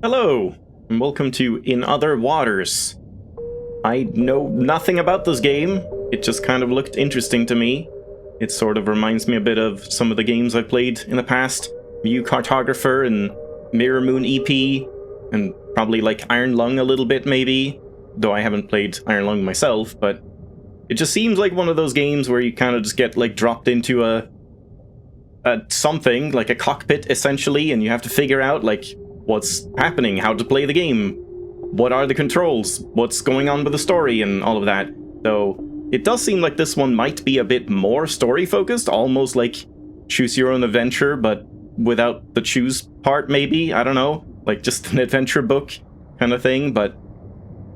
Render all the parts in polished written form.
Hello, and welcome to In Other Waters. I know nothing about this game, it just kind of looked interesting to me. It sort of reminds me a bit of some of the games I've played in the past. Mu Cartographer and MirrorMoon EP, and probably like Iron Lung a little bit maybe, though I haven't played Iron Lung myself, but it just seems like one of those games where you kind of just get like dropped into a something, like a cockpit essentially, and you have to figure out like what's happening, how to play the game, what are the controls, what's going on with the story, and all of that. So it does seem like this one might be a bit more story focused, almost like choose your own adventure, but without the choose part maybe, I don't know, like just an adventure book kind of thing, but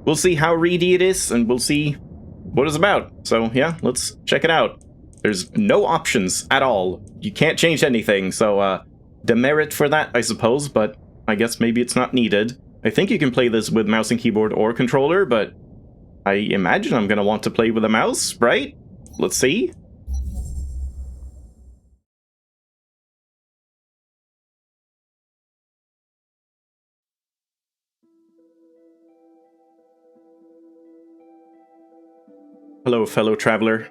we'll see how reedy it is, and we'll see what it's about. So yeah, let's check it out. There's no options at all. You can't change anything, so demerit for that, I suppose, but I guess maybe it's not needed. I think you can play this with mouse and keyboard or controller, but I imagine I'm gonna want to play with a mouse, right? Let's see. Hello, fellow traveler.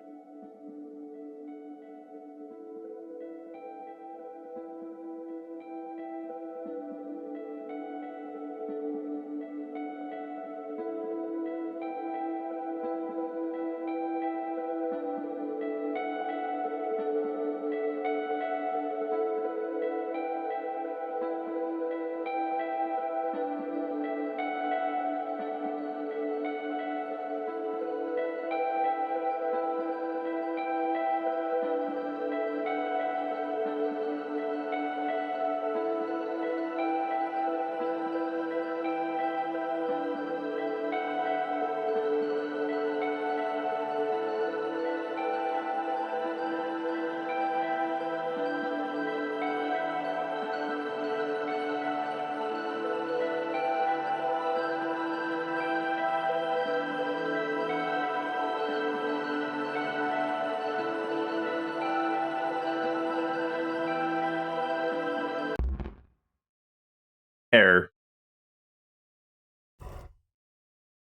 Error.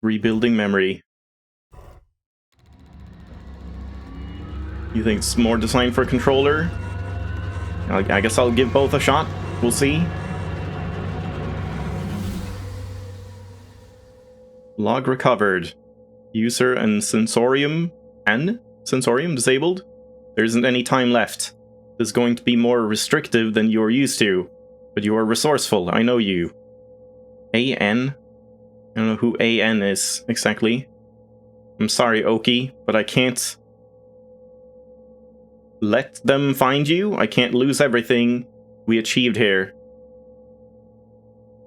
Rebuilding memory. You think it's more designed for a controller? I guess I'll give both a shot. We'll see. Log recovered. User and sensorium disabled. There isn't any time left. This is going to be more restrictive than you're used to. But you are resourceful, I know you. AN? I don't know who AN is, exactly. I'm sorry, Oki, but I can't let them find you. I can't lose everything we achieved here.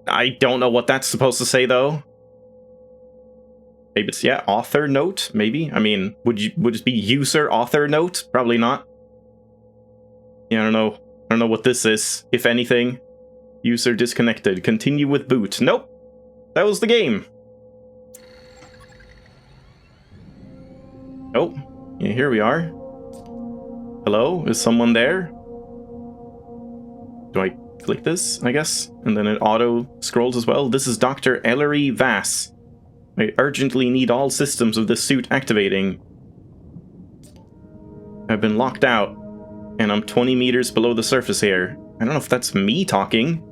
I don't know what that's supposed to say, though. Maybe it's, yeah, author note, maybe? I mean, would it be user author note? Probably not. Yeah, I don't know. I don't know what this is, if anything. User disconnected. Continue with boot. Nope. That was the game. Oh. Yeah, here we are. Hello? Is someone there? Do I click this, I guess? And then it auto scrolls as well. This is Dr. Ellery Vass. I urgently need all systems of this suit activating. I've been locked out, and I'm 20 meters below the surface here. I don't know if that's me talking.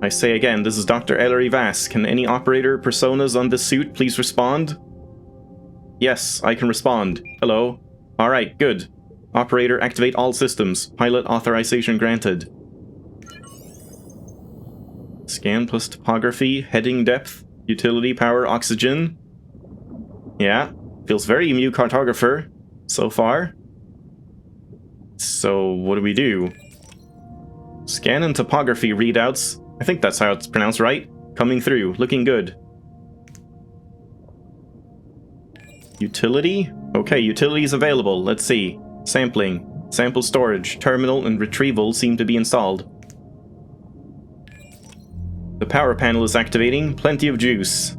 I say again, this is Dr. Ellery Vass. Can any operator personas on this suit please respond? Yes, I can respond. Hello. Alright, good. Operator, activate all systems. Pilot authorization granted. Scan plus topography, heading depth, utility power, oxygen. Yeah, feels very Mu Cartographer so far. So, what do we do? Scan and topography readouts. I think that's how it's pronounced, right? Coming through, looking good. Utility? Okay, utility is available. Let's see. Sampling. Sample storage, terminal, and retrieval seem to be installed. The power panel is activating. Plenty of juice.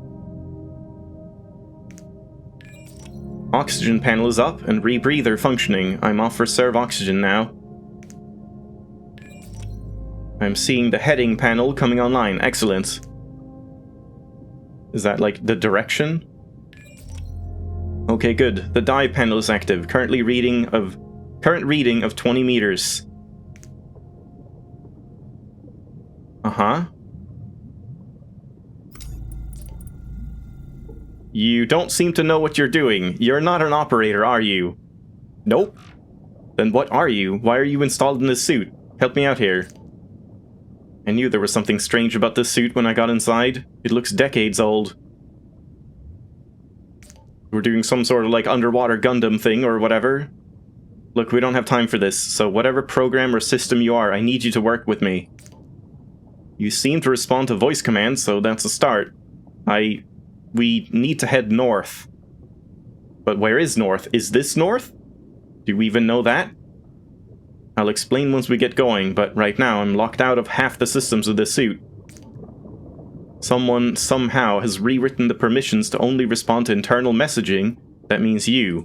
Oxygen panel is up, and rebreather functioning. I'm off for serve oxygen now. I'm seeing the heading panel coming online. Excellent. Is that like the direction? Okay, good. The dive panel is active. Current reading of 20 meters. Uh-huh. You don't seem to know what you're doing. You're not an operator, are you? Nope. Then what are you? Why are you installed in this suit? Help me out here. I knew there was something strange about this suit when I got inside. It looks decades old. We're doing some sort of like underwater Gundam thing or whatever. Look, we don't have time for this, so whatever program or system you are, I need you to work with me. You seem to respond to voice commands, so that's a start. We need to head north. But where is north? Is this north? Do we even know that? I'll explain once we get going, but right now I'm locked out of half the systems of this suit. Someone, somehow, has rewritten the permissions to only respond to internal messaging. That means you.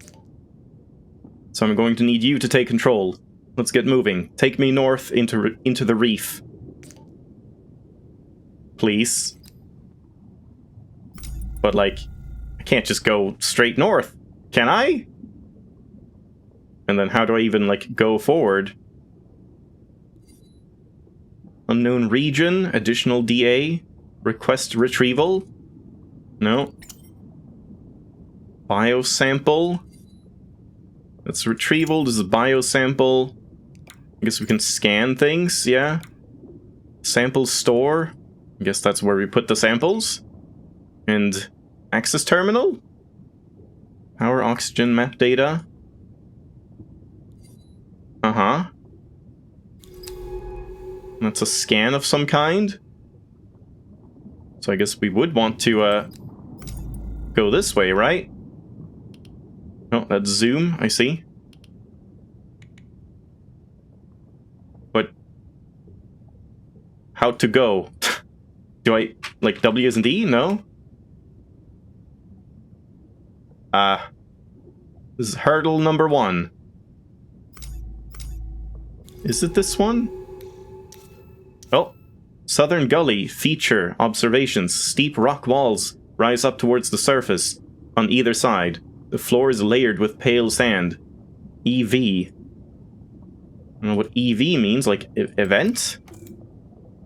So I'm going to need you to take control. Let's get moving. Take me north into the reef. Please. But, like, I can't just go straight north, can I? And then how do I even, like, go forward? Unknown region, additional DA, request retrieval? No. Biosample. That's retrieval, this is a biosample. I guess we can scan things, yeah. Sample store. I guess that's where we put the samples. And access terminal? Power oxygen map data. Uh-huh. That's a scan of some kind. So I guess we would want to go this way, right? Oh, that's zoom, I see. But how to go? Do I like W as in D? No? This is hurdle number 1. Is it this one? Oh. Southern Gully, feature, observations. Steep rock walls rise up towards the surface on either side. The floor is layered with pale sand. EV. I don't know what EV means, like event?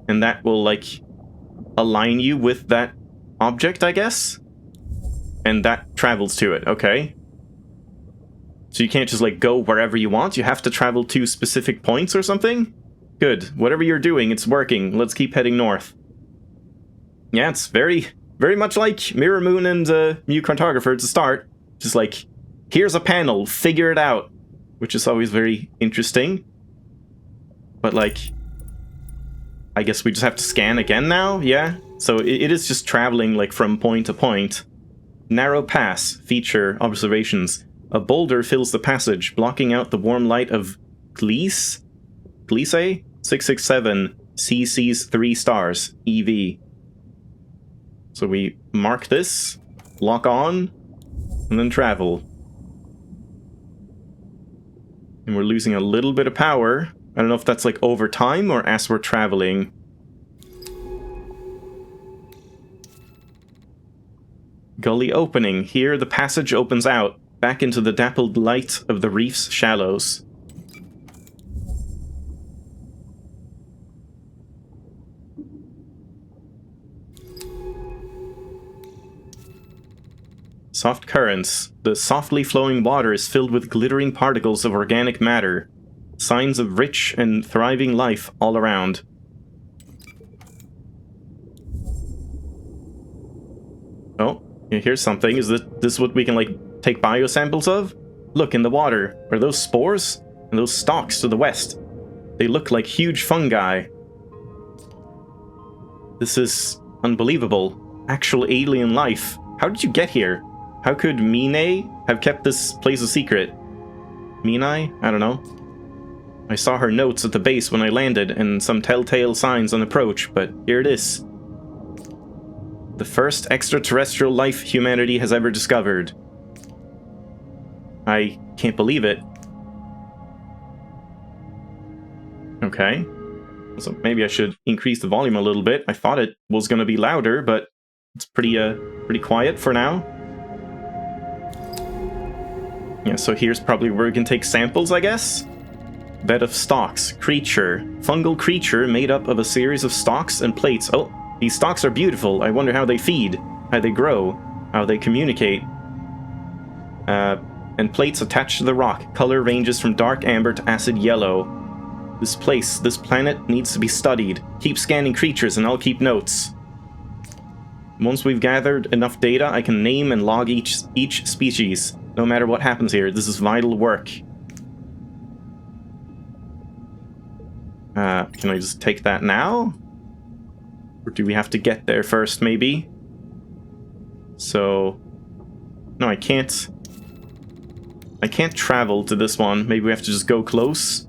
And that will, like, align you with that object, I guess? And that travels to it, okay. So you can't just, like, go wherever you want? You have to travel to specific points or something? Good. Whatever you're doing, it's working. Let's keep heading north. Yeah, it's very, very much like MirrorMoon and Mu Cartographer to start. Just like, here's a panel, figure it out. Which is always very interesting. But, like, I guess we just have to scan again now? Yeah? So it is just traveling, like, from point to point. Narrow pass, feature, observations. A boulder fills the passage, blocking out the warm light of Gliese? 667 CC's 3 stars, EV. So we mark this, lock on, and then travel. And we're losing a little bit of power. I don't know if that's like over time or as we're traveling. Gully opening. Here the passage opens out, back into the dappled light of the reef's shallows. Soft currents. The softly flowing water is filled with glittering particles of organic matter. Signs of rich and thriving life all around. Oh, here's something. Is this what we can, like, take biosamples of? Look, in the water. Are those spores? And those stalks to the west? They look like huge fungi. This is unbelievable. Actual alien life. How did you get here? How could Mine have kept this place a secret? Minai? I don't know. I saw her notes at the base when I landed, and some telltale signs on approach, but here it is. The first extraterrestrial life humanity has ever discovered. I can't believe it. Okay. So maybe I should increase the volume a little bit. I thought it was going to be louder, but it's pretty quiet for now. Yeah, so here's probably where we can take samples, I guess. Bed of stalks. Creature. Fungal creature made up of a series of stalks and plates. Oh, these stalks are beautiful. I wonder how they feed, how they grow, how they communicate. And plates attached to the rock. Color ranges from dark amber to acid yellow. This planet needs to be studied. Keep scanning creatures and I'll keep notes. Once we've gathered enough data, I can name and log each species. No matter what happens here, this is vital work. Can I just take that now? Or do we have to get there first, maybe? So... No, I can't... I can't travel to this one. Maybe we have to just go close.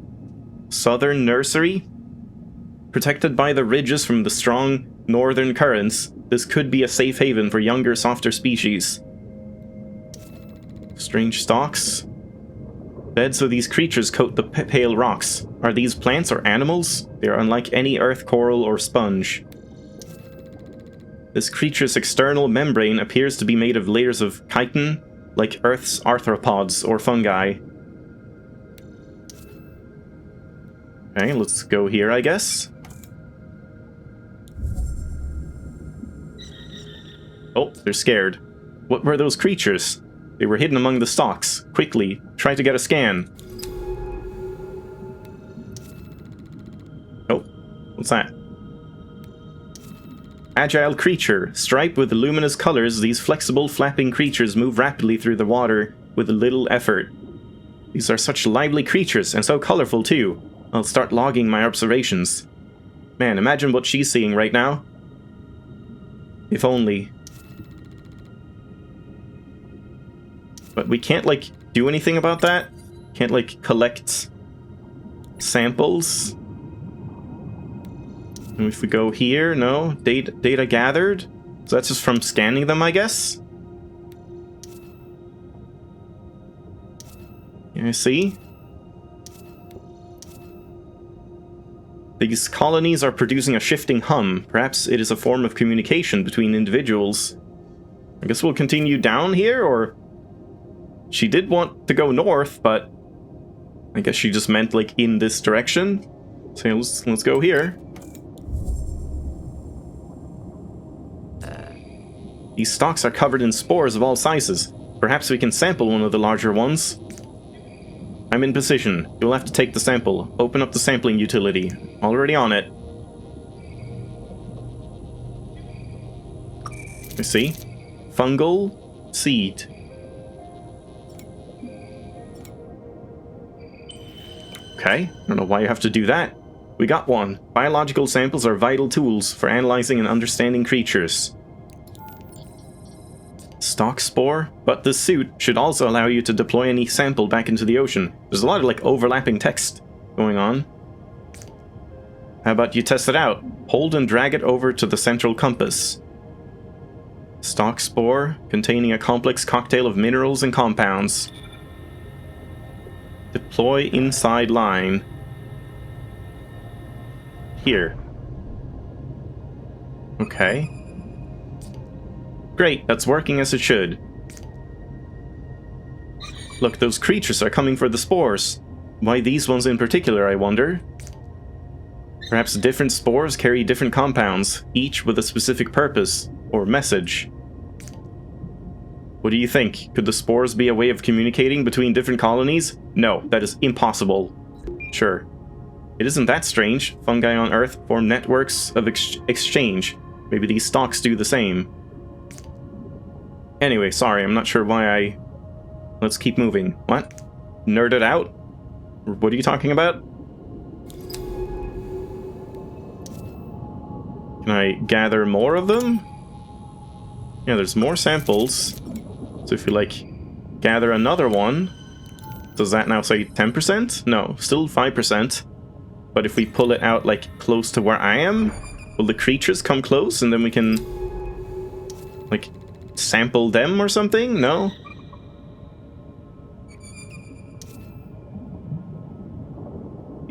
Southern Nursery? Protected by the ridges from the strong northern currents, this could be a safe haven for younger, softer species. Strange stalks. Beds of these creatures coat the pale rocks. Are these plants or animals? They are unlike any earth coral or sponge. This creature's external membrane appears to be made of layers of chitin, like Earth's arthropods or fungi. Okay, let's go here, I guess. Oh, they're scared. What were those creatures? They were hidden among the stalks. Quickly, try to get a scan. Oh, what's that? Agile creature. Striped with luminous colors, these flexible, flapping creatures move rapidly through the water with little effort. These are such lively creatures, and so colorful too. I'll start logging my observations. Man, imagine what she's seeing right now. If only. But we can't, like, do anything about that? Can't, like, collect samples? And if we go here, no. Data gathered? So that's just from scanning them, I guess? Yeah, see? These colonies are producing a shifting hum. Perhaps it is a form of communication between individuals. I guess we'll continue down here, or... She did want to go north, but... I guess she just meant, like, in this direction. So let's go here. These stalks are covered in spores of all sizes. Perhaps we can sample one of the larger ones. I'm in position. You'll have to take the sample. Open up the sampling utility. Already on it. Let me see. Fungal seed. Okay, I don't know why you have to do that. We got one. Biological samples are vital tools for analyzing and understanding creatures. Stalk spore? But the suit should also allow you to deploy any sample back into the ocean. There's a lot of, like, overlapping text going on. How about you test it out? Hold and drag it over to the central compass. Stalk spore, containing a complex cocktail of minerals and compounds. Deploy inside line. Here. Okay. Great, that's working as it should. Look, those creatures are coming for the spores. Why these ones in particular, I wonder? Perhaps different spores carry different compounds, each with a specific purpose, or message. What do you think? Could the spores be a way of communicating between different colonies? No, that is impossible. Sure. It isn't that strange. Fungi on Earth form networks of exchange. Maybe these stalks do the same. Anyway, sorry, I'm not sure why I... Let's keep moving. What? Nerded out? What are you talking about? Can I gather more of them? Yeah, there's more samples. So if you, like, gather another one, does that now say 10%? No, still 5%. But if we pull it out, like, close to where I am, will the creatures come close and then we can, like, sample them or something? No?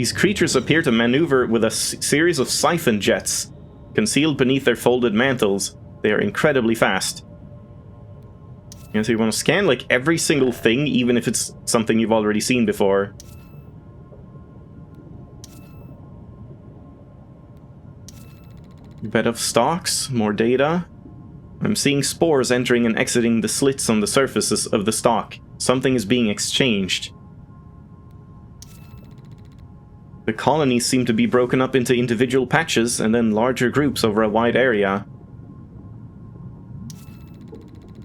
These creatures appear to maneuver with a series of siphon jets. Concealed beneath their folded mantles, they are incredibly fast. And so you want to scan like every single thing, even if it's something you've already seen before. Bed of stalks, more data. I'm seeing spores entering and exiting the slits on the surfaces of the stalk. Something is being exchanged. The colonies seem to be broken up into individual patches and then larger groups over a wide area.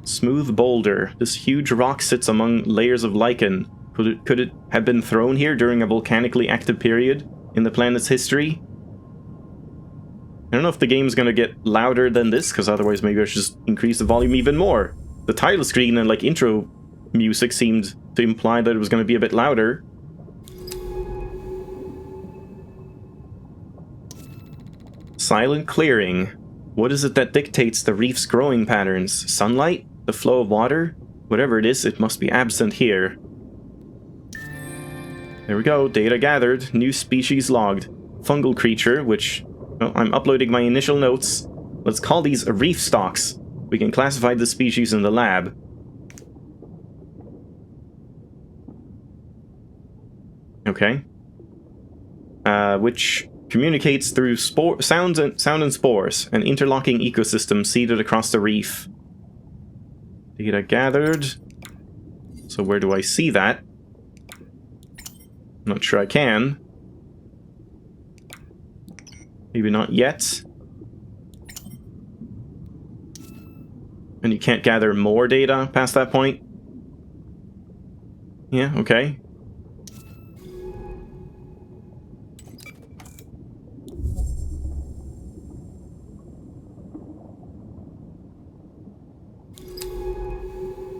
Smooth boulder. This huge rock sits among layers of lichen. Could it have been thrown here during a volcanically active period in the planet's history? I don't know if the game's gonna get louder than this, because otherwise maybe I should just increase the volume even more. The title screen and like intro music seemed to imply that it was gonna be a bit louder. Silent clearing. What is it that dictates the reef's growing patterns? Sunlight? The flow of water? Whatever it is, it must be absent here. There we go, data gathered, new species logged. Fungal creature, which... well, I'm uploading my initial notes. Let's call these reef stalks. We can classify the species in the lab. Okay. Which communicates through sound and spores, an interlocking ecosystem seeded across the reef. Data gathered. So where do I see that? Not sure I can. Maybe not yet. And you can't gather more data past that point? Yeah, okay.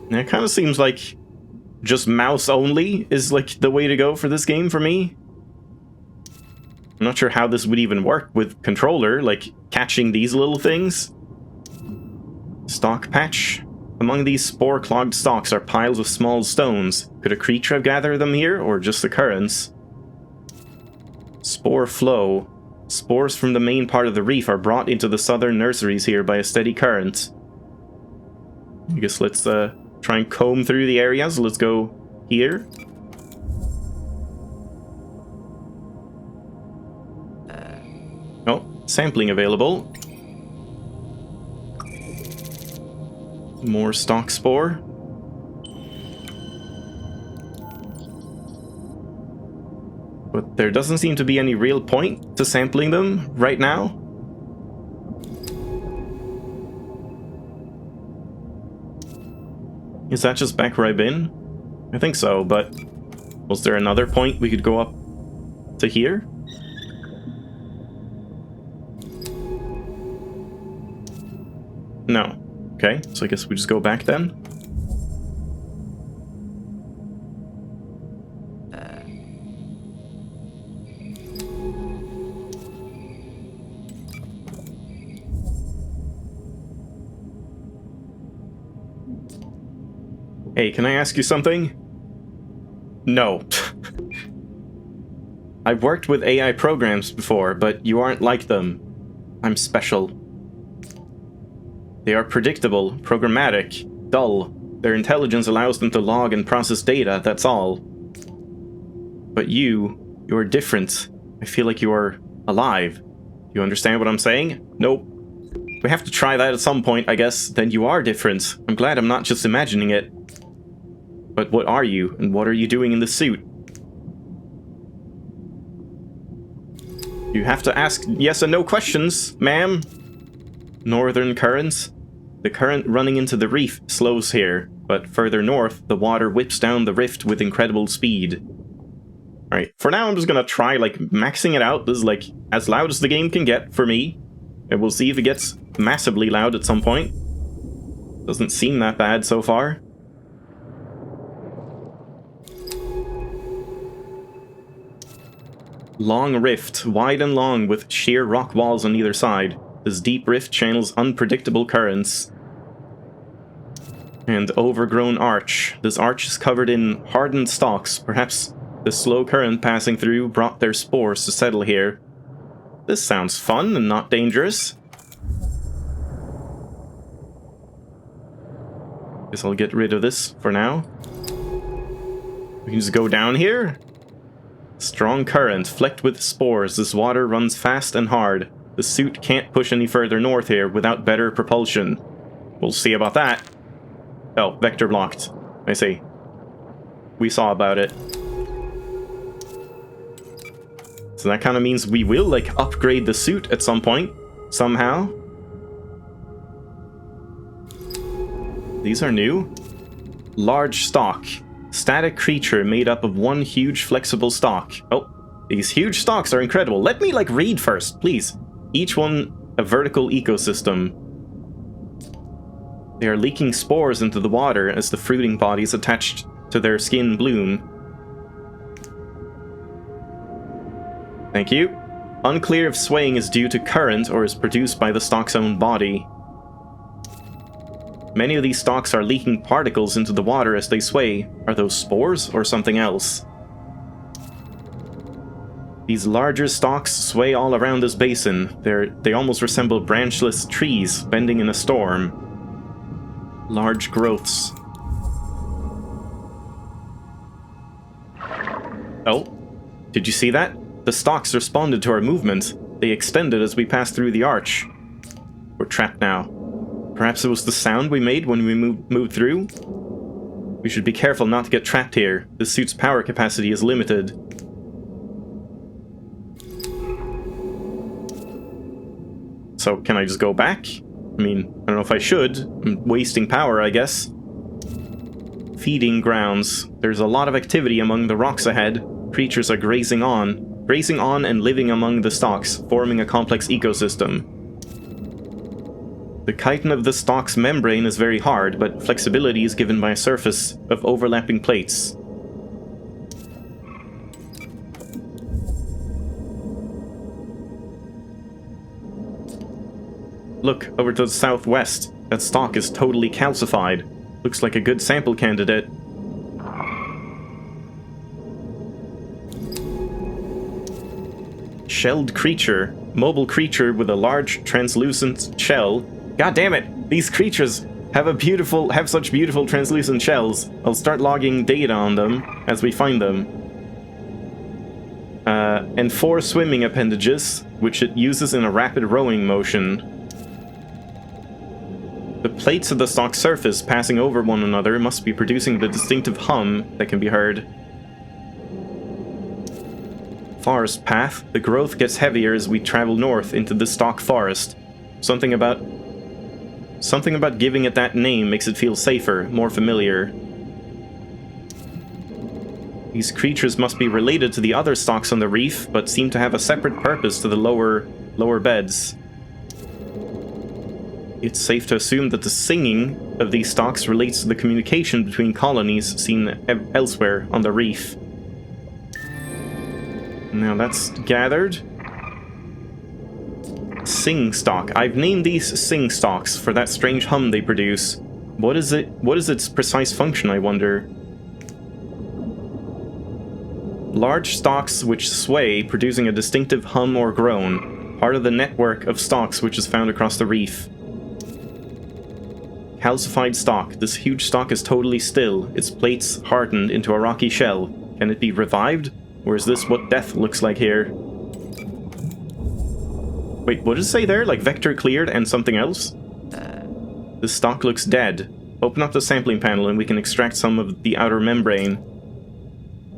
It kind of seems like just mouse only is like the way to go for this game for me. I'm not sure how this would even work with controller, like catching these little things. Stalk patch. Among these spore-clogged stalks are piles of small stones. Could a creature have gathered them here, or just the currents? Spore flow. Spores from the main part of the reef are brought into the southern nurseries here by a steady current. I guess let's try and comb through the areas. Let's go here. Oh, sampling available. More stalk spore. But there doesn't seem to be any real point to sampling them right now. Is that just back where I've been? I think so, but was there another point we could go up to here? No. Okay, so I guess we just go back then. Hey, can I ask you something? No. I've worked with AI programs before, but you aren't like them. I'm special. They are predictable, programmatic, dull. Their intelligence allows them to log and process data, that's all. But you're different. I feel like you are alive. You understand what I'm saying? Nope. We have to try that at some point, I guess. Then you are different. I'm glad I'm not just imagining it. But what are you, and what are you doing in the suit? You have to ask yes and no questions, ma'am. Northern currents. The current running into the reef slows here, but further north, the water whips down the rift with incredible speed. Alright, for now I'm just gonna try, like, maxing it out. This is, like, as loud as the game can get for me. And we'll see if it gets massively loud at some point. Doesn't seem that bad so far. Long rift, wide and long, with sheer rock walls on either side. This deep rift channels unpredictable currents. And overgrown arch. This arch is covered in hardened stalks, perhaps The slow current passing through brought their spores to settle here. This sounds fun and not dangerous. Guess I'll get rid of this for now. We can just go down here. Strong current, flecked with spores. This water runs fast and hard. The suit can't push any further north here without better propulsion. We'll see about that. Oh, vector blocked. I see. We saw about it. So that kind of means we will, like, upgrade the suit at some point. Somehow. These are new. Large stalk. Static creature made up of one huge flexible stalk. Oh, these huge stalks are incredible. Let me, like, read first, please. Each one a vertical ecosystem. They are leaking spores into the water as the fruiting bodies attached to their skin bloom. Thank you. Unclear if swaying is due to current or is produced by the stalk's own body. Many of these stalks are leaking particles into the water as they sway. Are those spores or something else? These larger stalks sway all around this basin. They almost resemble branchless trees bending in a storm. Large growths. Oh, did you see that? The stalks responded to our movement. They extended as we passed through the arch. We're trapped now. Perhaps it was the sound we made when we moved through? We should be careful not to get trapped here. The suit's power capacity is limited. So, can I just go back? I mean, I don't know if I should. I'm wasting power, I guess. Feeding grounds. There's a lot of activity among the rocks ahead. Creatures are grazing on and living among the stalks, forming a complex ecosystem. The chitin of the stalk's membrane is very hard, but flexibility is given by a surface of overlapping plates. Look, over to the southwest. That stalk is totally calcified. Looks like a good sample candidate. Shelled creature. Mobile creature with a large translucent shell. God damn it! These creatures have such beautiful translucent shells. I'll start logging data on them as we find them. And 4 swimming appendages, which it uses in a rapid rowing motion. The plates of the stalk's surface passing over one another must be producing the distinctive hum that can be heard. Forest path. The growth gets heavier as we travel north into the stalk forest. Something about giving it that name makes it feel safer, more familiar. These creatures must be related to the other stalks on the reef, but seem to have a separate purpose to the lower beds. It's safe to assume that the singing of these stalks relates to the communication between colonies seen elsewhere on the reef. Now that's gathered. Sing stalk. I've named these sing stalks for that strange hum they produce. What is its precise function, I wonder? Large stalks which sway, producing a distinctive hum or groan. Part of the network of stalks which is found across the reef. Calcified stalk. This huge stalk is totally still, its plates hardened into a rocky shell. Can it be revived? Or is this what death looks like here? Wait, what does it say there? Like vector cleared and something else? The stalk looks dead. Open up the sampling panel and we can extract some of the outer membrane.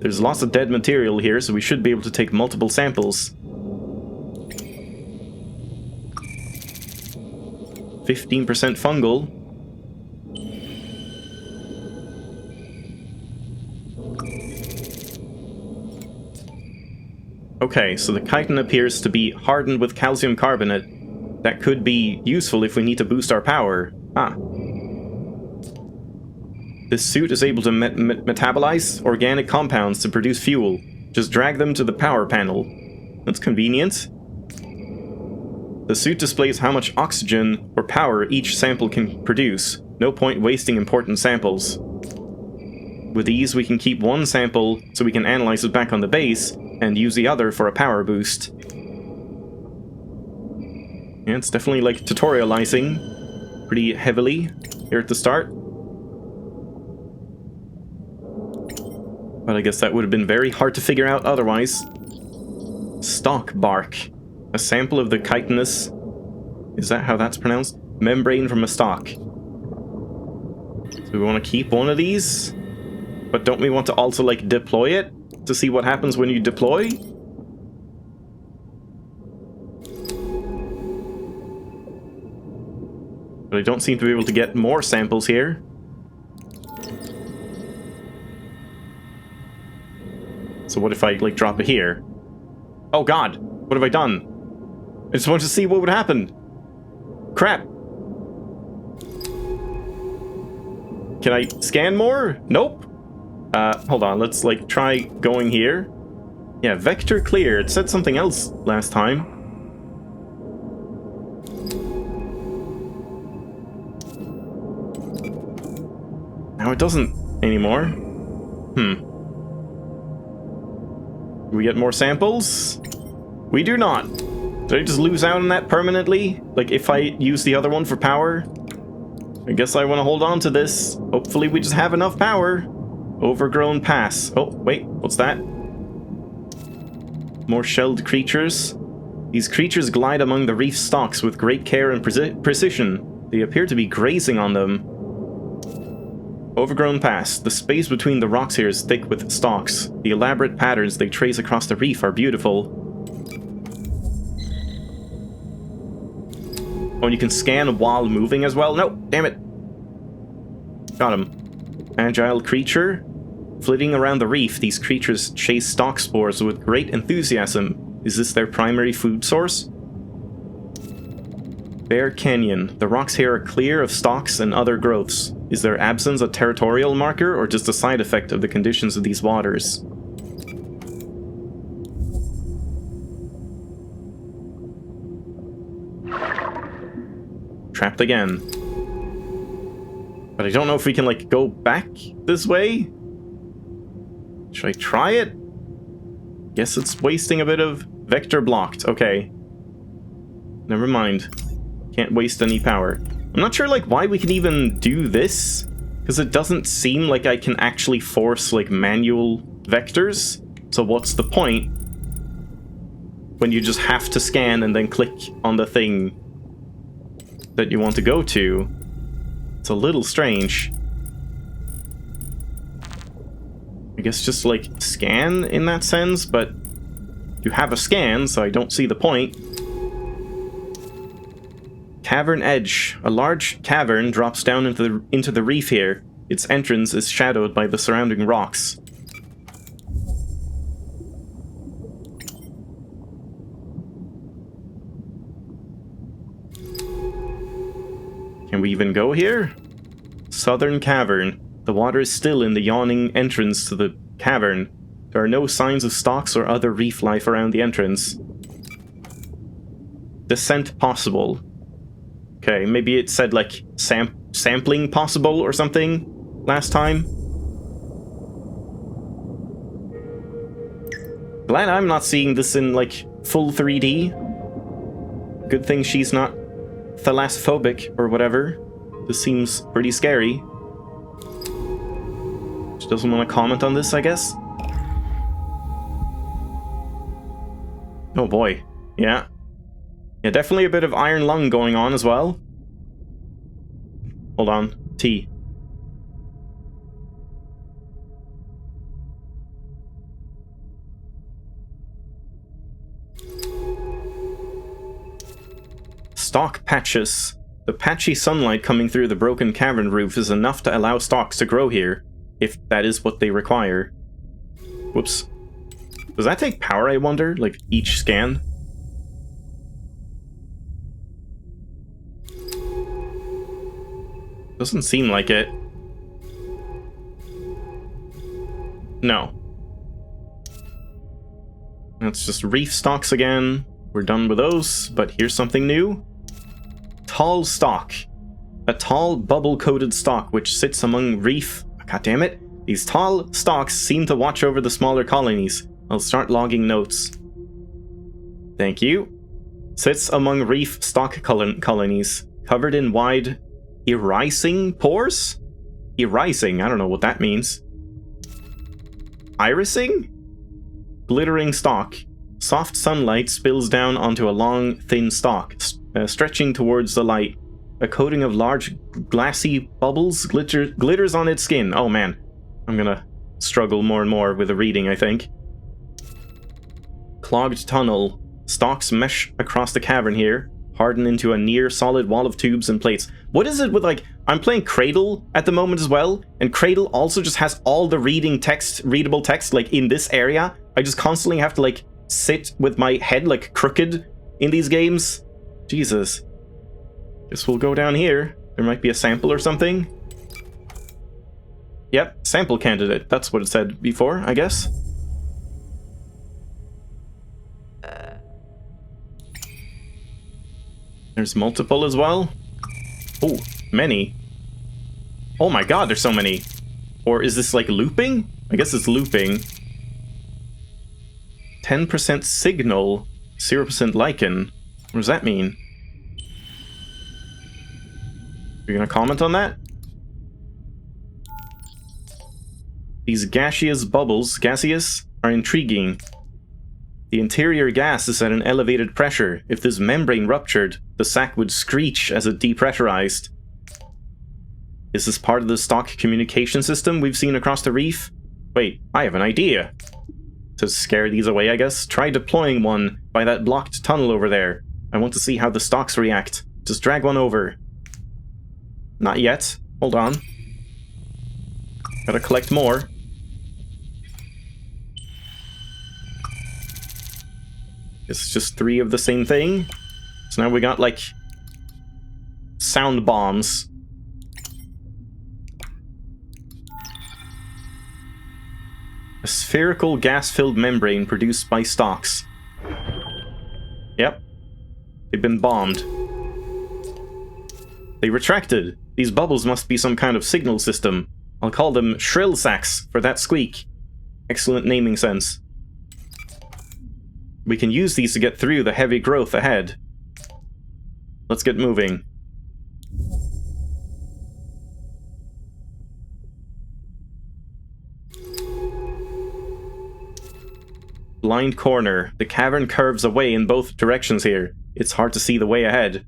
There's lots of dead material here, so we should be able to take multiple samples. 15% fungal. Okay, so the chitin appears to be hardened with calcium carbonate. That could be useful if we need to boost our power. Ah. This suit is able to metabolize organic compounds to produce fuel. Just drag them to the power panel. That's convenient. The suit displays how much oxygen or power each sample can produce. No point wasting important samples. With these, we can keep one sample so we can analyze it back on the base, and use the other for a power boost. Yeah, it's definitely like tutorializing pretty heavily here at the start. But I guess that would have been very hard to figure out otherwise. Stalk bark. A sample of the chitinous... Is that how that's pronounced? Membrane from a stalk. So we want to keep one of these. But don't we want to also, like, deploy it? To see what happens when you deploy? But I don't seem to be able to get more samples here. So what if I, like, drop it here? Oh god! What have I done? I just wanted to see what would happen! Crap! Can I scan more? Nope! Hold on, let's, like, try going here. Yeah, vector clear. It said something else last time. Now it doesn't anymore. Do we get more samples? We do not. Did I just lose out on that permanently? Like, if I use the other one for power? I guess I want to hold on to this. Hopefully we just have enough power. Overgrown pass. Oh, wait, what's that? More shelled creatures. These creatures glide among the reef stalks with great care and precision. They appear to be grazing on them. Overgrown pass. The space between the rocks here is thick with stalks. The elaborate patterns they trace across the reef are beautiful. Oh, and you can scan while moving as well? No, damn it. Got him. Agile creature. Flitting around the reef, these creatures chase stalk spores with great enthusiasm. Is this their primary food source? Bear Canyon. The rocks here are clear of stalks and other growths. Is their absence a territorial marker or just a side effect of the conditions of these waters? Trapped again. But I don't know if we can, like, go back this way? Should I try it? Guess it's wasting a bit of vector blocked. Okay. Never mind. Can't waste any power. I'm not sure, like, why we can even do this. Because it doesn't seem like I can actually force, like, manual vectors. So what's the point? When you just have to scan and then click on the thing that you want to go to. It's a little strange. I guess just, like, scan in that sense, but you have a scan, so I don't see the point. Cavern edge. A large cavern drops down into the reef here. Its entrance is shadowed by the surrounding rocks. Can we even go here? Southern cavern. The water is still in the yawning entrance to the cavern. There are no signs of stalks or other reef life around the entrance. Descent possible. Okay, maybe it said, like, sampling possible or something last time. Glad I'm not seeing this in, like, full 3D. Good thing she's not thalassophobic or whatever. This seems pretty scary. She doesn't want to comment on this, I guess. Oh boy. Yeah. Yeah, definitely a bit of iron lung going on as well. Hold on. T. Stalk patches. The patchy sunlight coming through the broken cavern roof is enough to allow stalks to grow here, if that is what they require. Whoops. Does that take power, I wonder? Like, each scan? Doesn't seem like it. No. That's just reef stalks again. We're done with those, but here's something new. Tall stalk. A tall, bubble-coated stalk which sits among reef... God damn it. These tall stalks seem to watch over the smaller colonies. I'll start logging notes. Thank you. Sits among reef stalk colonies, covered in wide irising pores? Irising, I don't know what that means. Irising? Glittering stalk. Soft sunlight spills down onto a long, thin stalk, stretching towards the light. A coating of large, glassy bubbles glitters on its skin. Oh man, I'm gonna struggle more and more with the reading, I think. Clogged tunnel. Stalks mesh across the cavern here, harden into a near-solid wall of tubes and plates. What is it with, like, I'm playing Cradle at the moment as well, and Cradle also just has all the readable text, like, in this area. I just constantly have to, like, sit with my head, like, crooked in these games. Jesus. Guess we'll go down here. There might be a sample or something. Yep, sample candidate. That's what it said before, I guess. There's multiple as well. Oh, many. Oh my god, there's so many. Or is this like looping? I guess it's looping. 10% signal, 0% lichen. What does that mean? You're gonna comment on that? These gaseous bubbles, are intriguing. The interior gas is at an elevated pressure. If this membrane ruptured, the sac would screech as it depressurized. Is this part of the stock communication system we've seen across the reef? Wait, I have an idea. To scare these away, I guess, try deploying one by that blocked tunnel over there. I want to see how the stocks react. Just drag one over. Not yet. Hold on. Gotta collect more. It's just 3 of the same thing. So now we got, like, sound bombs. A spherical gas-filled membrane produced by stalks. Yep. They've been bombed. They retracted. These bubbles must be some kind of signal system. I'll call them shrill sacs for that squeak. Excellent naming sense. We can use these to get through the heavy growth ahead. Let's get moving. Blind corner. The cavern curves away in both directions here. It's hard to see the way ahead.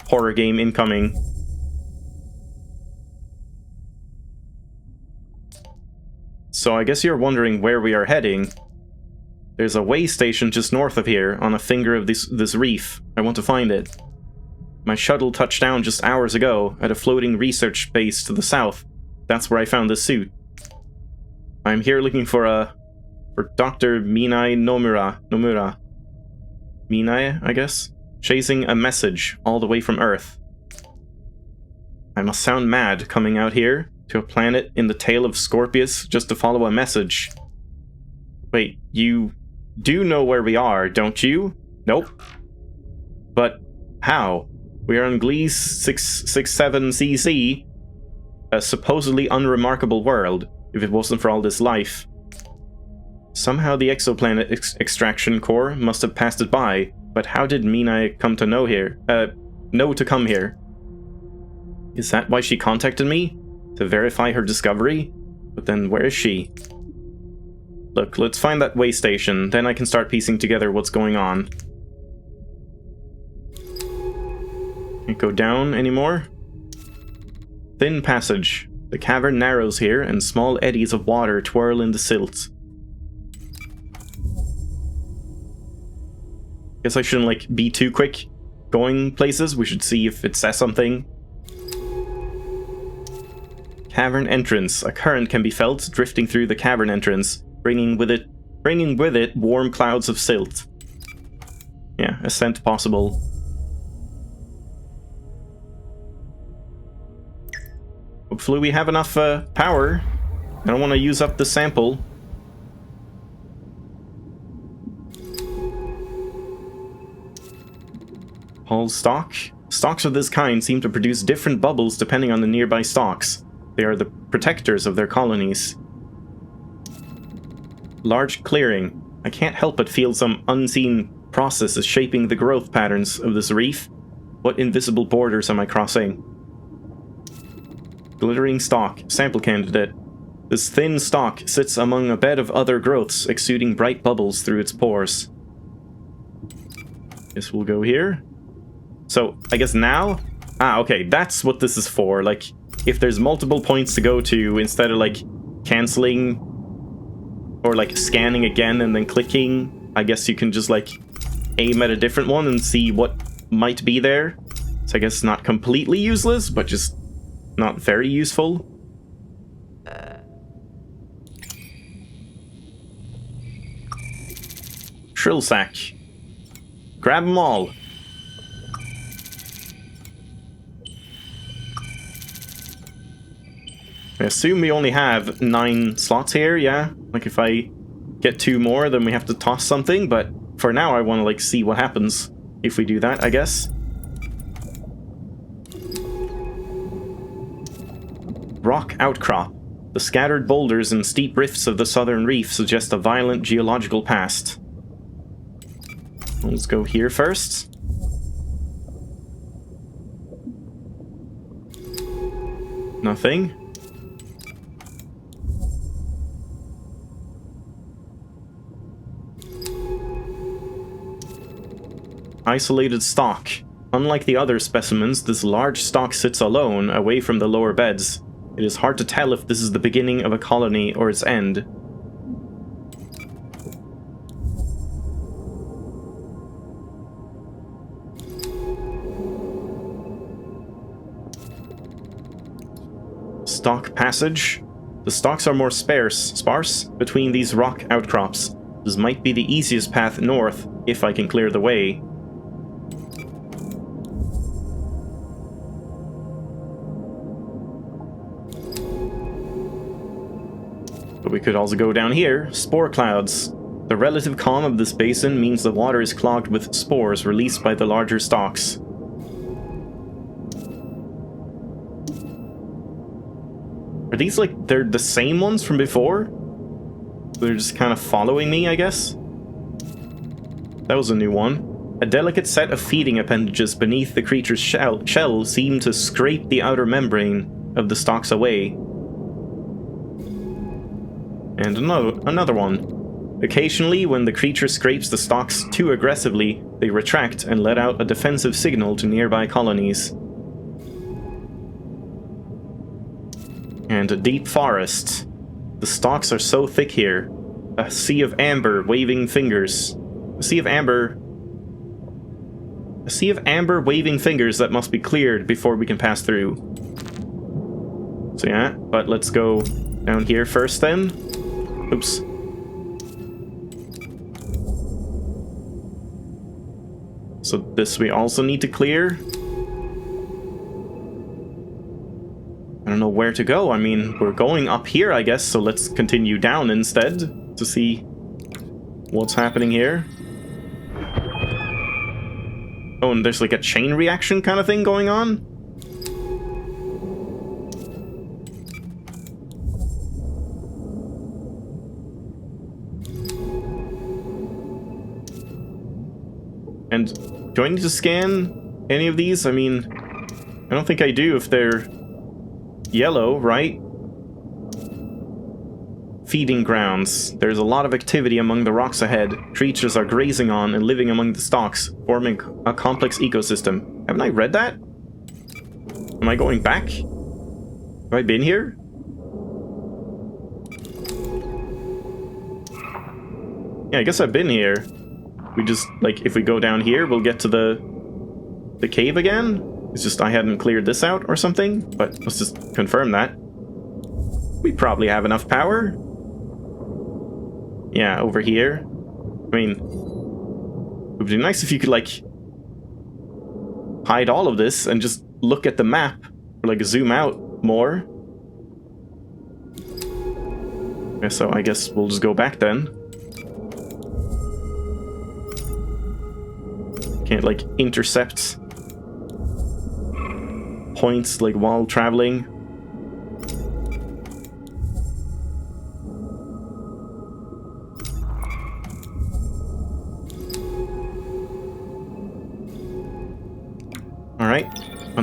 Horror game incoming. So I guess you're wondering where we are heading. There's a way station just north of here, on a finger of this reef. I want to find it. My shuttle touched down just hours ago, at a floating research base to the south. That's where I found this suit. I'm here looking for Dr. Minai Nomura. Minai, I guess? Chasing a message, all the way from Earth. I must sound mad coming out here, to a planet in the tail of Scorpius, just to follow a message. Wait, you do know where we are, don't you? Nope. But how? We are on Gliese 667cc, a supposedly unremarkable world, if it wasn't for all this life. Somehow the exoplanet extraction core must have passed it by, but how did Minai come to know to come here? Is that why she contacted me? To verify her discovery? But then where is she? Look, let's find that way station, then I can start piecing together what's going on. Can't go down anymore. Thin passage. The cavern narrows here, and small eddies of water twirl in the silt. Guess I shouldn't, like, be too quick going places. We should see if it says something. Cavern entrance. A current can be felt drifting through the cavern entrance, bringing with it warm clouds of silt. Yeah, ascent possible. Hopefully we have enough power. I don't want to use up the sample. Hull stock. Stocks of this kind seem to produce different bubbles depending on the nearby stocks. They are the protectors of their colonies. Large clearing. I can't help but feel some unseen process is shaping the growth patterns of this reef. What invisible borders am I crossing? Glittering stalk. Sample candidate. This thin stalk sits among a bed of other growths, exuding bright bubbles through its pores. Guess we'll go here. So, I guess now... Ah, okay, that's what this is for. Like, if there's multiple points to go to, instead of, like, cancelling or, like, scanning again and then clicking, I guess you can just, like, aim at a different one and see what might be there. So I guess it's not completely useless, but just not very useful. Shrill sack. Grab them all. I assume we only have 9 slots here, yeah? Like if I get 2 more, then we have to toss something, but for now I want to like see what happens if we do that, I guess. Rock outcrop. The scattered boulders and steep rifts of the southern reef suggest a violent geological past. Let's go here first. Nothing. Isolated stalk. Unlike the other specimens, this large stalk sits alone, away from the lower beds. It is hard to tell if this is the beginning of a colony or its end. Stalk passage. The stalks are more sparse between these rock outcrops. This might be the easiest path north, if I can clear the way. But we could also go down here. Spore clouds. The relative calm of this basin means the water is clogged with spores released by the larger stalks. Are these like, they're the same ones from before? They're just kind of following me, I guess? That was a new one. A delicate set of feeding appendages beneath the creature's shell seem to scrape the outer membrane of the stalks away. And another one. Occasionally, when the creature scrapes the stalks too aggressively, they retract and let out a defensive signal to nearby colonies. And a deep forest. The stalks are so thick here. A sea of amber waving fingers. A sea of amber waving fingers that must be cleared before we can pass through. So yeah, but let's go down here first then. Oops. So this we also need to clear. I don't know where to go. I mean, we're going up here, I guess, so let's continue down instead to see what's happening here. Oh, and there's like a chain reaction kind of thing going on? And do I need to scan any of these? I mean, I don't think I do if they're yellow, right? Feeding grounds. There's a lot of activity among the rocks ahead. Creatures are grazing on and living among the stalks, forming a complex ecosystem. Haven't I read that? Am I going back? Have I been here? Yeah, I guess I've been here. We just, like, if we go down here, we'll get to the cave again? It's just I hadn't cleared this out or something, but let's just confirm that. We probably have enough power. Yeah, over here. I mean, it would be nice if you could, like, hide all of this and just look at the map, or, like, zoom out more. Yeah, so I guess we'll just go back then. Can't, like, intercept points, like, while traveling.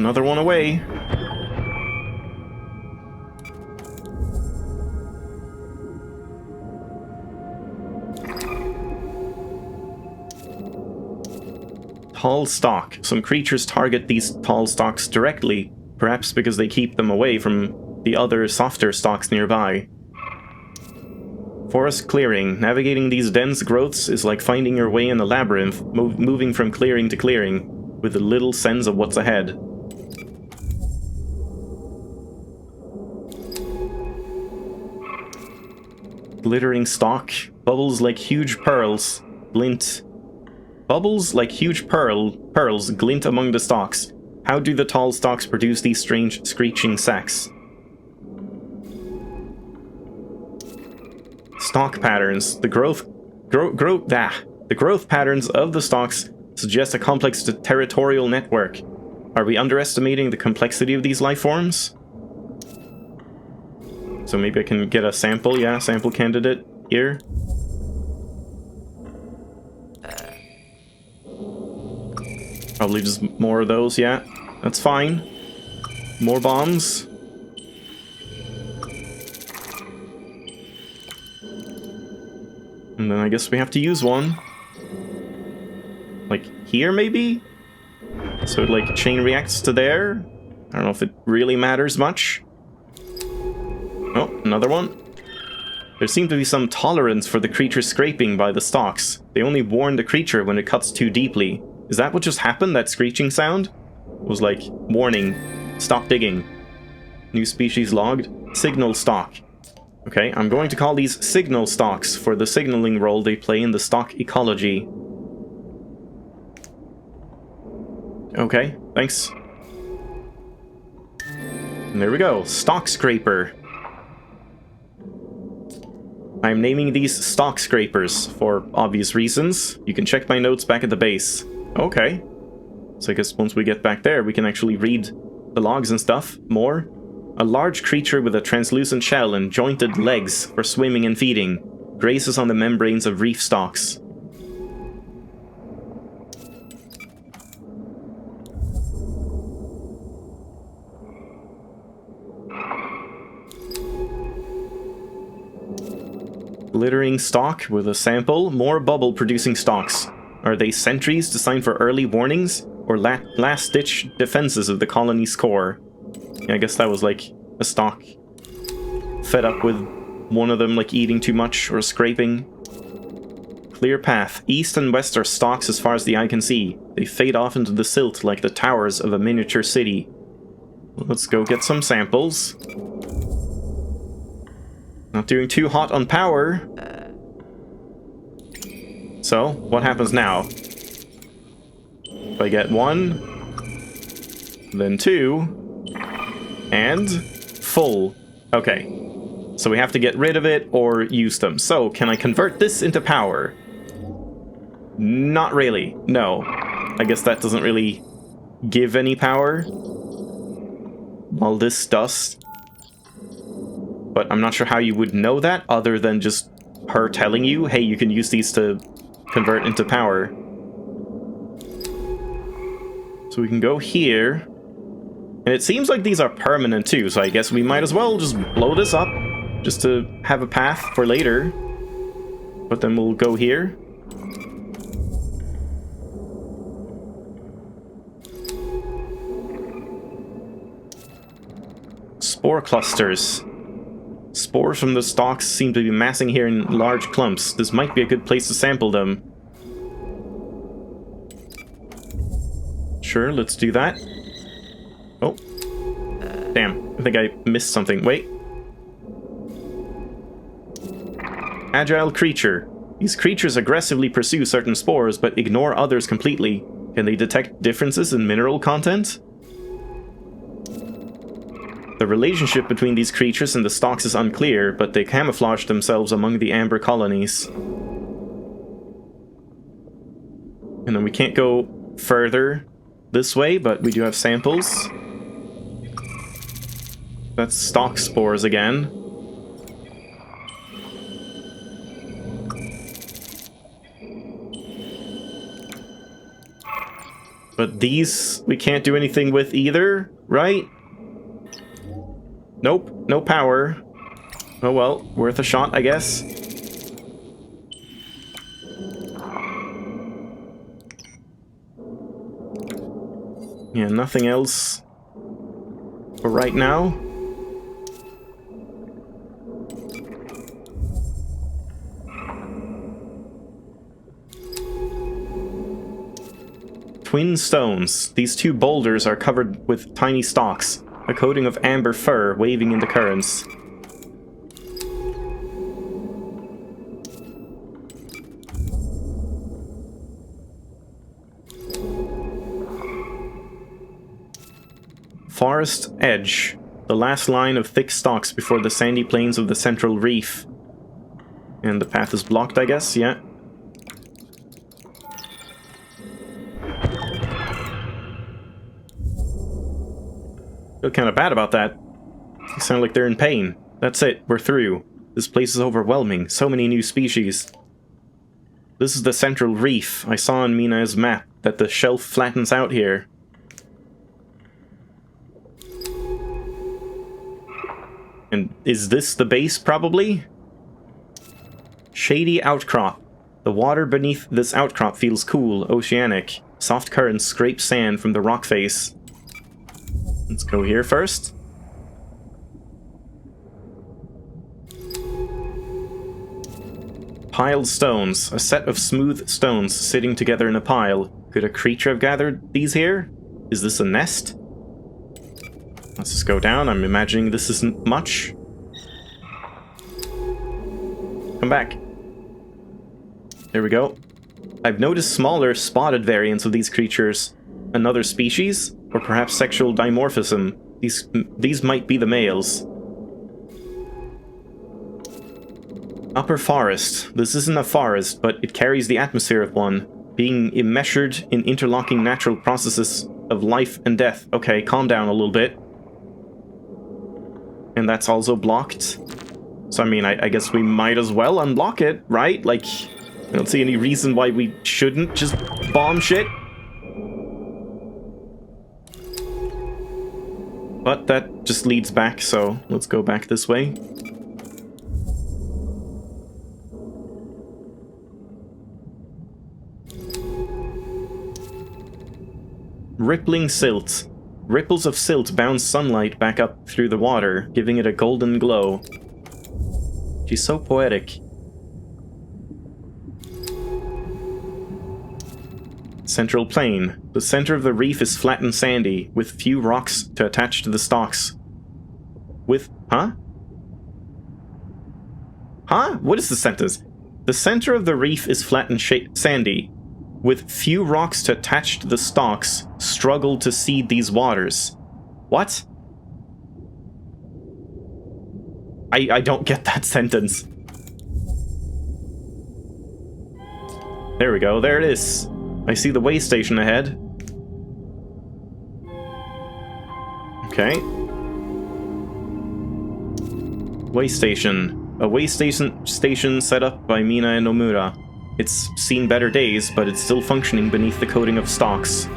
Another one away. Tall stalk. Some creatures target these tall stalks directly, perhaps because they keep them away from the other softer stalks nearby. Forest clearing. Navigating these dense growths is like finding your way in a labyrinth, moving from clearing to clearing, with a little sense of what's ahead. Glittering stalk. Bubbles like huge pearls glint. Bubbles like huge pearls glint among the stalks. How do the tall stalks produce these strange screeching sacs? Stalk patterns. The growth patterns of the stalks suggest a complex territorial network. Are we underestimating the complexity of these life forms? So maybe I can get a sample, yeah, sample candidate here. Probably just more of those, yeah. That's fine. More bombs. And then I guess we have to use one. Like, here, maybe? So it, like, chain reacts to there? I don't know if it really matters much. Oh, another one. There seemed to be some tolerance for the creature scraping by the stalks. They only warn the creature when it cuts too deeply. Is that what just happened? That screeching sound? It was like, warning, stop digging. New species logged. Signal stalk. Okay, I'm going to call these signal stalks for the signaling role they play in the stalk ecology. Okay, thanks. And there we go, stalk scraper. I'm naming these stalk scrapers for obvious reasons. You can check my notes back at the base. Okay. So I guess once we get back there, we can actually read the logs and stuff more. A large creature with a translucent shell and jointed legs for swimming and feeding grazes on the membranes of reef stalks. Glittering stalk with a sample. More bubble-producing stalks. Are they sentries designed for early warnings, or last-ditch defenses of the colony's core? Yeah, I guess that was like a stalk fed up with one of them like eating too much or scraping. Clear path. East and west are stalks as far as the eye can see. They fade off into the silt like the towers of a miniature city. Let's go get some samples. Not doing too hot on power. So, what happens now? If I get one, then two, and full. Okay. So we have to get rid of it or use them. So, can I convert this into power? Not really. No. I guess that doesn't really give any power. While this does. But I'm not sure how you would know that, other than just her telling you, hey, you can use these to convert into power. So we can go here. And it seems like these are permanent too, so I guess we might as well just blow this up, just to have a path for later. But then we'll go here. Spore clusters. Spores from the stalks seem to be massing here in large clumps. This might be a good place to sample them. Sure, let's do that. Oh. Damn, I think I missed something. Wait. Agile creature. These creatures aggressively pursue certain spores, but ignore others completely. Can they detect differences in mineral content? The relationship between these creatures and the stalks is unclear, but they camouflage themselves among the amber colonies. And then we can't go further this way, but we do have samples. That's stalk spores again. But these we can't do anything with either, right? Nope, no power. Oh well, worth a shot, I guess. Yeah, nothing else for right now. Twin stones. These two boulders are covered with tiny stalks, a coating of amber fur waving in the currents. Forest edge. The last line of thick stalks before the sandy plains of the central reef. And the path is blocked, I guess, yeah. Feel kind of bad about that. They sound like they're in pain. That's it, we're through. This place is overwhelming. So many new species. This is the central reef. I saw on Mina's map that the shelf flattens out here. And is this the base, probably? Shady outcrop. The water beneath this outcrop feels cool, oceanic. Soft currents scrape sand from the rock face. Let's go here first. Piled stones. A set of smooth stones sitting together in a pile. Could a creature have gathered these here? Is this a nest? Let's just go down. I'm imagining this isn't much. Come back. There we go. I've noticed smaller, spotted variants of these creatures. Another species? Or perhaps sexual dimorphism. These might be the males. Upper forest. This isn't a forest, but it carries the atmosphere of one, being immeasured in interlocking natural processes of life and death. Okay, calm down a little bit. And that's also blocked. So, I mean, I guess we might as well unblock it, right? Like, I don't see any reason why we shouldn't just bomb shit. But that just leads back, so let's go back this way. Rippling silt. Ripples of silt bounce sunlight back up through the water, giving it a golden glow. She's so poetic. Central plain. The center of the reef is flat and sandy, with few rocks to attach to the stalks. Huh? What is the sentence? The center of the reef is flat and sandy, with few rocks to attach to the stalks, struggle to seed these waters. What? I don't get that sentence. There we go, there it is. I see the way station ahead. Okay. Way station. A way station set up by Mina and Nomura. It's seen better days, but it's still functioning beneath the coating of stalks.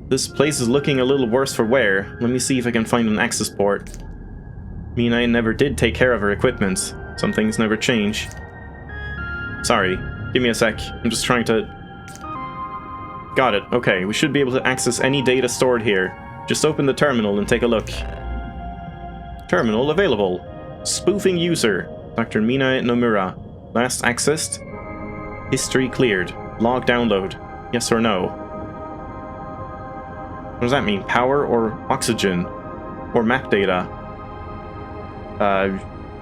This place is looking a little worse for wear. Let me see if I can find an access port. Mina never did take care of her equipment. Some things never change. Sorry, give me a sec. I'm just trying to... Got it. Okay, we should be able to access any data stored here. Just open the terminal and take a look. Terminal available. Spoofing user. Dr. Mina Nomura. Last accessed. History cleared. Log download. Yes or no? What does that mean? Power or oxygen? Or map data?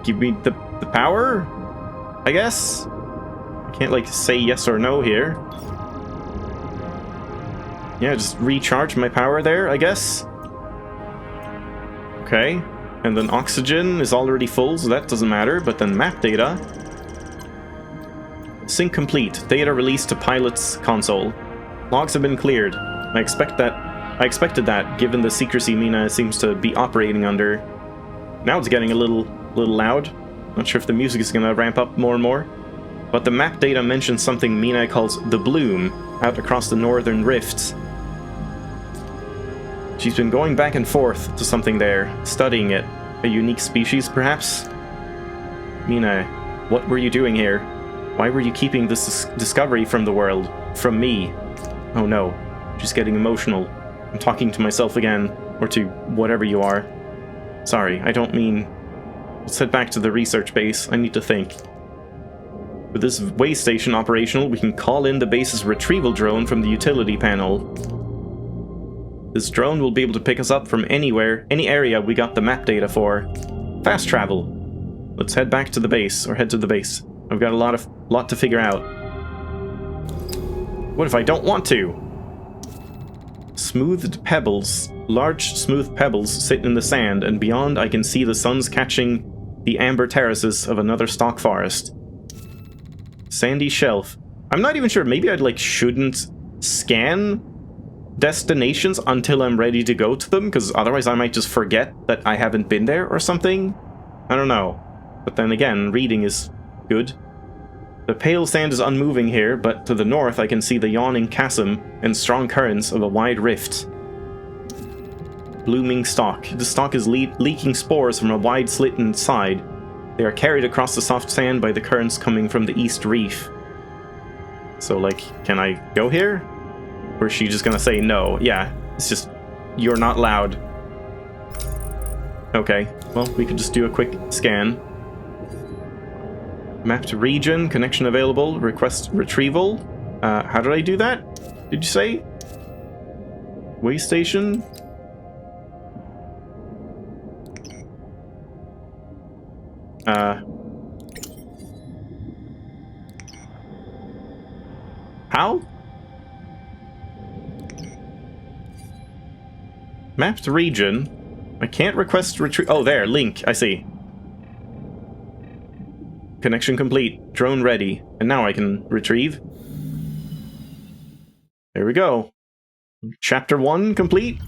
Give me the power? I guess? I can't, like, say yes or no here. Yeah, just recharge my power there, I guess? Okay. And then oxygen is already full, so that doesn't matter. But then map data. Sync complete. Data released to pilot's console. Logs have been cleared. I expected that, given the secrecy Mina seems to be operating under. Now it's getting a little loud. Not sure if the music is gonna ramp up more and more. But the map data mentions something Mina calls the Bloom, out across the northern rifts. She's been going back and forth to something there, studying it. A unique species, perhaps? Mina, what were you doing here? Why were you keeping this discovery from the world? From me? Oh no, she's getting emotional. I'm talking to myself again, or to whatever you are. Sorry, I don't mean... Let's head back to the research base. I need to think. With this way station operational, we can call in the base's retrieval drone from the utility panel. This drone will be able to pick us up from anywhere, any area we got the map data for. Fast travel. Let's head back to the base, or head to the base. I've got a lot to figure out. What if I don't want to? Smoothed pebbles. Large, smooth pebbles sit in the sand, and beyond I can see the sun's catching the amber terraces of another stock forest. Sandy shelf. I'm not even sure. Maybe I'd shouldn't scan destinations until I'm ready to go to them, because otherwise I might just forget that I haven't been there or something. I don't know. But then again, reading is good. The pale sand is unmoving here, but to the north I can see the yawning chasm and strong currents of a wide rift. Blooming stalk. The stalk is leaking spores from a wide slit in its side. They are carried across the soft sand by the currents coming from the east reef. So, can I go here? Or is she just gonna say no? Yeah, it's just, you're not loud. Okay, well, we could just do a quick scan. Mapped region, connection available, request retrieval. How did I do that? Did you say? Way station? How? Mapped region. I can't request retrieve. Oh, there, link. I see. Connection complete. Drone ready. And now I can retrieve. There we go. Chapter 1 complete.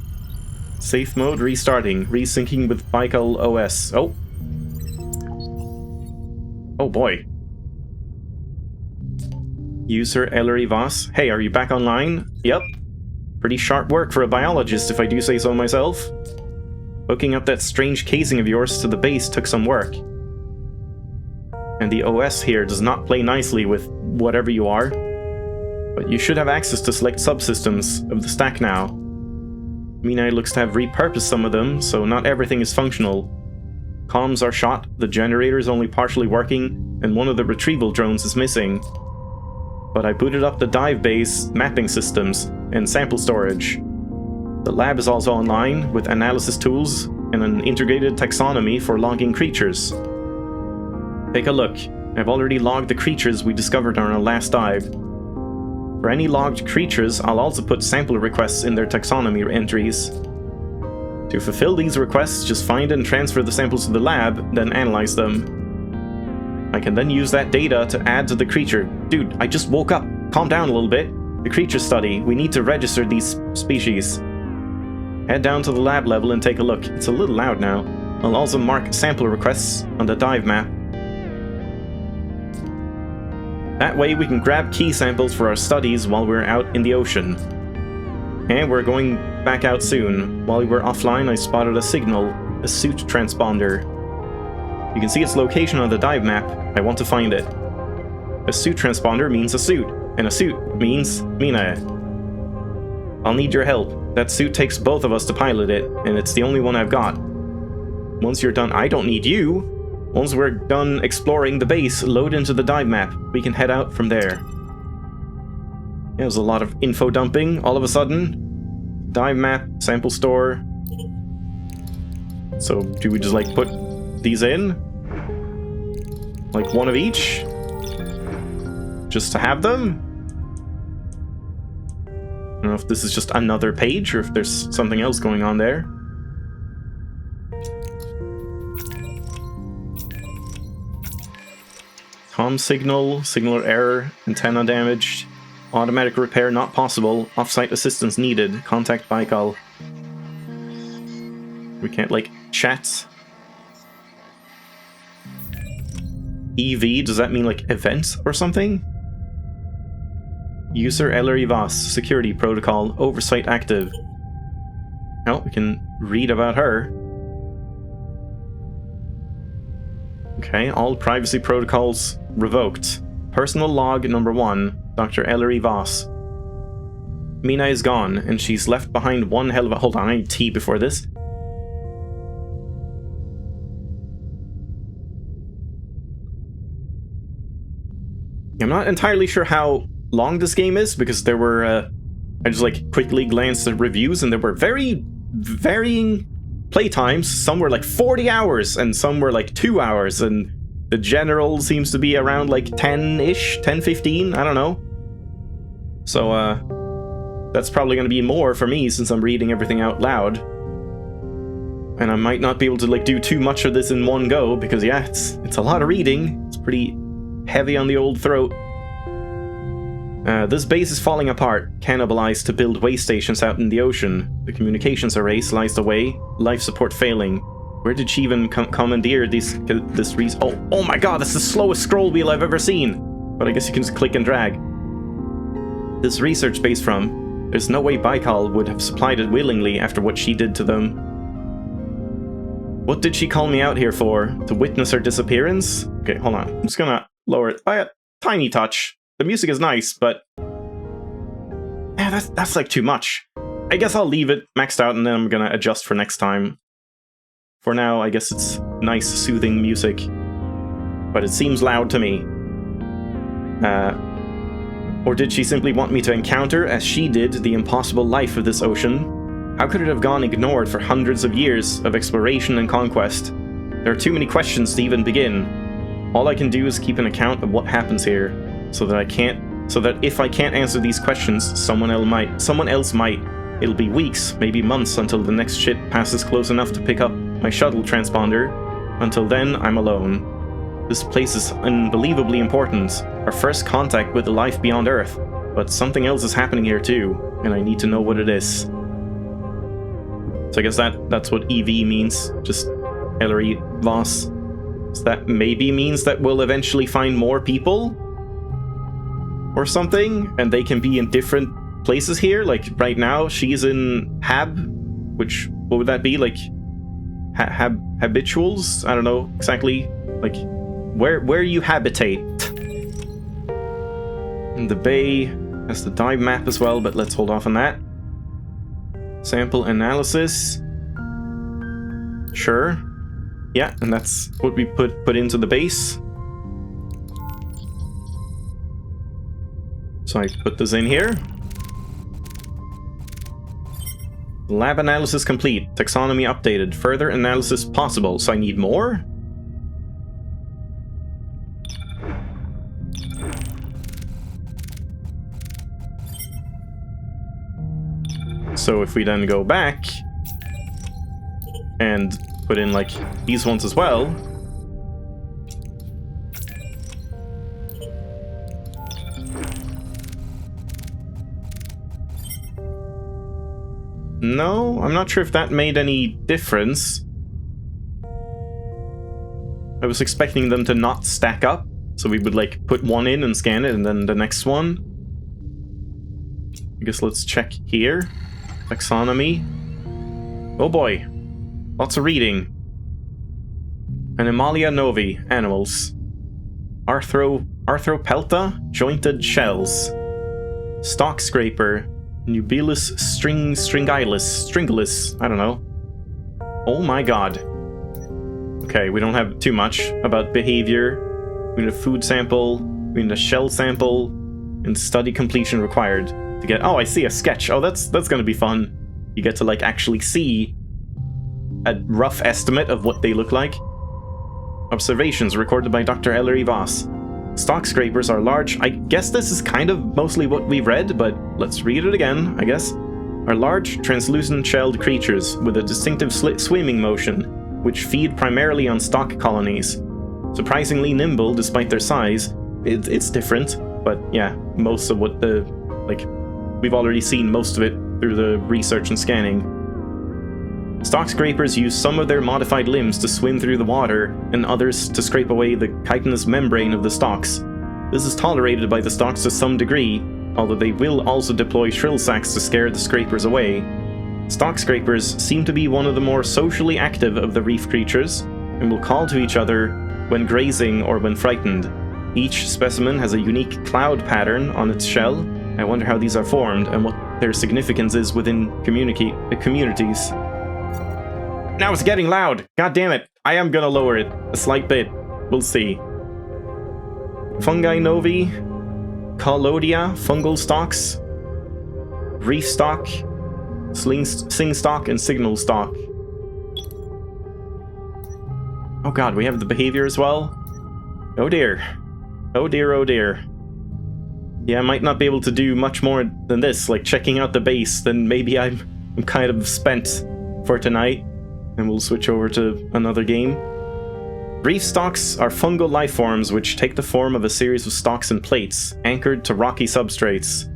Safe mode restarting. Resyncing with Baikal OS. Oh. Oh boy. User Ellery Voss. Hey, are you back online? Yep. Pretty sharp work for a biologist, if I do say so myself. Hooking up that strange casing of yours to the base took some work. And the OS here does not play nicely with whatever you are. But you should have access to select subsystems of the stack now. Mina looks to have repurposed some of them, so not everything is functional. Comms are shot, the generator is only partially working, and one of the retrieval drones is missing. But I booted up the dive base, mapping systems, and sample storage. The lab is also online, with analysis tools and an integrated taxonomy for logging creatures. Take a look. I've already logged the creatures we discovered on our last dive. For any logged creatures, I'll also put sample requests in their taxonomy entries. To fulfill these requests, just find and transfer the samples to the lab, then analyze them. I can then use that data to add to the creature. Dude, I just woke up. Calm down a little bit. The creature study. We need to register these species. Head down to the lab level and take a look. It's a little loud now. I'll also mark sample requests on the dive map. That way we can grab key samples for our studies while we're out in the ocean. And we're going back out soon. While we were offline, I spotted a signal, a suit transponder. You can see its location on the dive map. I want to find it. A suit transponder means a suit, and a suit means Mina. I'll need your help. That suit takes both of us to pilot it, and it's the only one I've got. Once you're done, I don't need you. Once we're done exploring the base, load into the dive map. We can head out from there. There's a lot of info dumping all of a sudden. Dive map, sample store. So do we just put these in? One of each? Just to have them? I don't know if this is just another page or if there's something else going on there. Comm signal, signaler error, antenna damaged, automatic repair not possible, off-site assistance needed, contact Baikal. We can't, chat. EV, does that mean like events or something? User Ellery Voss, security protocol, oversight active. Oh, we can read about her. Okay, all privacy protocols revoked. Personal log number 1, Dr. Ellery Voss. Mina is gone, and she's left behind one hell of a... Hold on, I need tea before this. I'm not entirely sure how long this game is, because there were... I just like quickly glanced at reviews, and there were very varying playtimes. Some were like 40 hours, and some were like 2 hours, and the general seems to be around like 10-ish, 10, 15, I don't know. So, that's probably going to be more for me since I'm reading everything out loud. And I might not be able to like do too much of this in one go, because yeah, it's a lot of reading. It's pretty heavy on the old throat. This base is falling apart, cannibalized to build way stations out in the ocean. The communications array sliced away, life support failing. Where did she even commandeer this oh my god, that's the slowest scroll wheel I've ever seen! But I guess you can just click and drag. This research base from, there's no way Baikal would have supplied it willingly after what she did to them. What did she call me out here for? To witness her disappearance? Okay, hold on. I'm just gonna lower it by a tiny touch. The music is nice, but... yeah, that's like too much. I guess I'll leave it maxed out and then I'm gonna adjust for next time. For now, I guess it's nice, soothing music. But it seems loud to me. Or did she simply want me to encounter, as she did, the impossible life of this ocean? How could it have gone ignored for hundreds of years of exploration and conquest? There are too many questions to even begin. All I can do is keep an account of what happens here. So that if I can't answer these questions, someone else might. It'll be weeks, maybe months, until the next ship passes close enough to pick up my shuttle transponder. Until then, I'm alone. This place is unbelievably important, our first contact with the life beyond Earth. But something else is happening here too, and I need to know what it is. So I guess that's what EV means, just Ellery Voss. So that maybe means that we'll eventually find more people? Or something, and they can be in different places here. Like right now, she's in Hab, which what would that be? Like habituals? I don't know exactly. Like where you habitate. And the bay has the dive map as well, but let's hold off on that. Sample analysis. Sure. Yeah, and that's what we put into the base. So I put this in here. Lab analysis complete. Taxonomy updated. Further analysis possible. So I need more? So if we then go back and put in like these ones as well. No, I'm not sure if that made any difference. I was expecting them to not stack up, so we would like put one in and scan it and then the next one. I guess let's check here. Taxonomy. Oh boy. Lots of reading. Animalia novi, animals. Arthropelta, jointed shells. Stalk scraper. Nubilus stringilis, I don't know. Oh my god. Okay, we don't have too much about behavior. We need a food sample, we need a shell sample, and study completion required to get... Oh, I see a sketch. Oh, that's gonna be fun. You get to like actually see a rough estimate of what they look like. Observations recorded by Dr. Ellery Voss. Stalk scrapers are large. I guess this is kind of mostly what we've read, but let's read it again, I guess. Are large, translucent shelled creatures with a distinctive swimming motion, which feed primarily on stalk colonies. Surprisingly nimble despite their size. It's different, but yeah, most of what the... like, we've already seen most of it through the research and scanning. Stock scrapers use some of their modified limbs to swim through the water, and others to scrape away the chitinous membrane of the stalks. This is tolerated by the stalks to some degree, although they will also deploy shrill sacks to scare the scrapers away. Stock scrapers seem to be one of the more socially active of the reef creatures, and will call to each other when grazing or when frightened. Each specimen has a unique cloud pattern on its shell. I wonder how these are formed and what their significance is within communities. Now it's getting loud! God damn it! I am gonna lower it a slight bit. We'll see. Fungi novi, Collodia, fungal stalks, reef stalk, sing stalk, and signal stalk. Oh god, we have the behavior as well? Oh dear. Oh dear, oh dear. Yeah, I might not be able to do much more than this, like checking out the base, then maybe I'm kind of spent for tonight, and we'll switch over to another game. Reef stalks are fungal life forms which take the form of a series of stalks and plates, anchored to rocky substrates.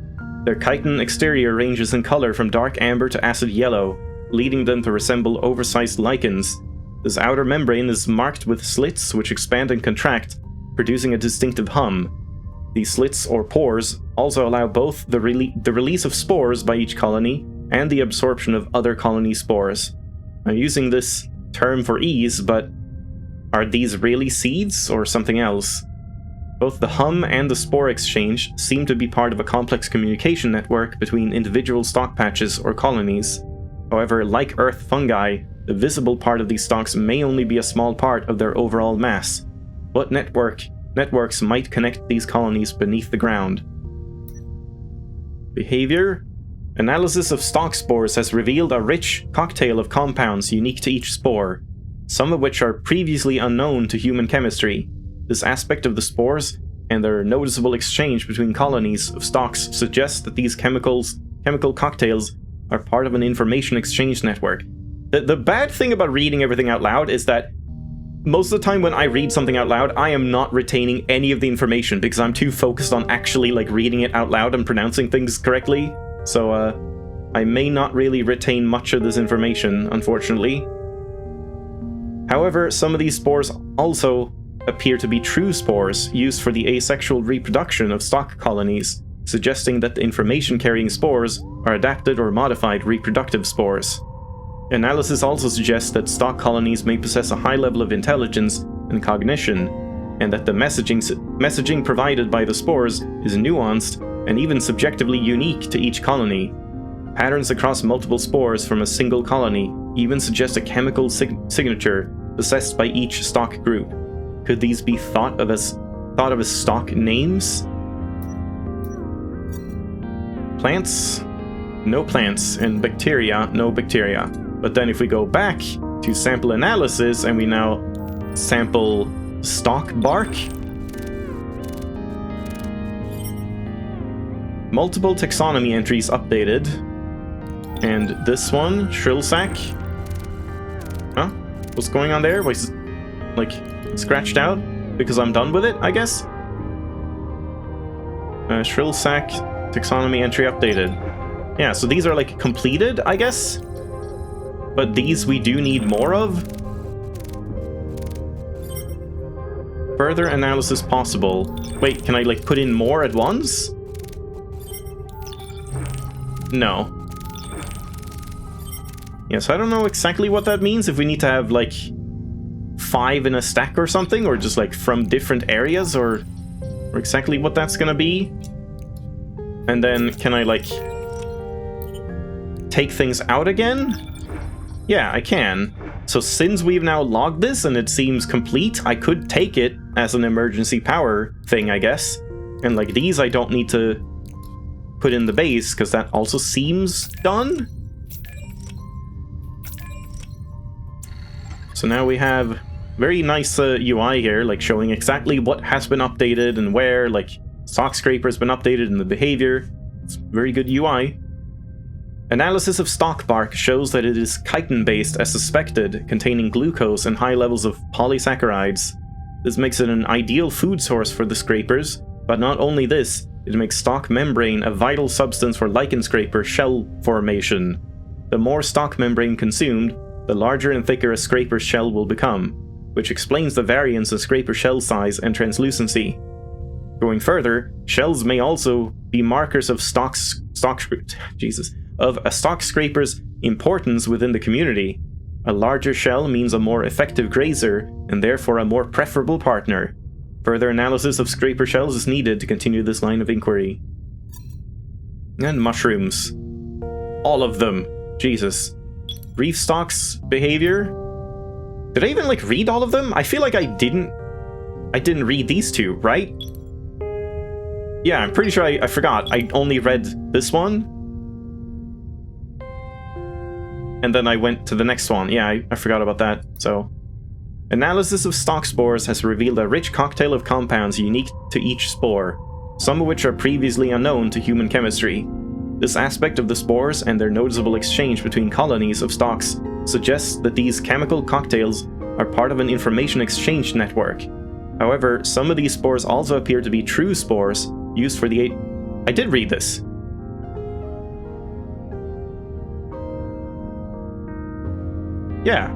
Their chitin exterior ranges in color from dark amber to acid yellow, leading them to resemble oversized lichens. This outer membrane is marked with slits which expand and contract, producing a distinctive hum. These slits, or pores, also allow both the release of spores by each colony and the absorption of other colony spores. I'm using this term for ease, but are these really seeds or something else? Both the hum and the spore exchange seem to be part of a complex communication network between individual stalk patches or colonies. However, like Earth fungi, the visible part of these stalks may only be a small part of their overall mass. What networks might connect these colonies beneath the ground? Behavior? Analysis of stalk spores has revealed a rich cocktail of compounds unique to each spore, some of which are previously unknown to human chemistry. This aspect of the spores and their noticeable exchange between colonies of stalks suggests that these chemical cocktails are part of an information exchange network. The bad thing about reading everything out loud is that most of the time when I read something out loud, I am not retaining any of the information because I'm too focused on actually like reading it out loud and pronouncing things correctly. So I may not really retain much of this information, unfortunately. However, some of these spores also appear to be true spores used for the asexual reproduction of stock colonies, suggesting that the information-carrying spores are adapted or modified reproductive spores. Analysis also suggests that stock colonies may possess a high level of intelligence and cognition, and that the messaging provided by the spores is nuanced and even subjectively unique to each colony. Patterns across multiple spores from a single colony even suggest a chemical signature possessed by each stock group. Could these be thought of as stock names? Plants? No plants, and bacteria? No bacteria. But then if we go back to sample analysis and we now sample stock bark, multiple taxonomy entries updated, and this one, shrill sack. Huh? What's going on there? Was it, like, scratched out? Because I'm done with it, I guess? Shrill sack, taxonomy entry updated. Yeah, so these are, like, completed, I guess? But these we do need more of? Further analysis possible. Wait, can I, like, put in more at once? No. Yes, I don't know exactly what that means, if we need to have, like, 5 in a stack or something, or just, like, from different areas, or exactly what that's gonna be. And then, can I, like, take things out again? Yeah, I can. So since we've now logged this and it seems complete, I could take it as an emergency power thing, I guess. And, like, these I don't need to put in the base, because that also seems done. So now we have very nice UI here, like showing exactly what has been updated and where, like stock scraper's been updated and the behavior. It's very good UI. Analysis of stock bark shows that it is chitin-based as suspected, containing glucose and high levels of polysaccharides. This makes it an ideal food source for the scrapers, but not only this, it makes stock membrane a vital substance for lichen scraper shell formation. The more stock membrane consumed, the larger and thicker a scraper's shell will become, which explains the variance in scraper shell size and translucency. Going further, shells may also be markers of a stock scraper's importance within the community. A larger shell means a more effective grazer, and therefore a more preferable partner. Further analysis of scraper shells is needed to continue this line of inquiry. And mushrooms. All of them. Jesus. Reef stocks behavior. Did I even, read all of them? I feel like I didn't read these two, right? Yeah, I'm pretty sure I forgot. I only read this one. And then I went to the next one. Yeah, I forgot about that, so... Analysis of stock spores has revealed a rich cocktail of compounds unique to each spore, some of which are previously unknown to human chemistry. This aspect of the spores and their noticeable exchange between colonies of stocks suggests that these chemical cocktails are part of an information exchange network. However, some of these spores also appear to be true spores used for the... I did read this. Yeah.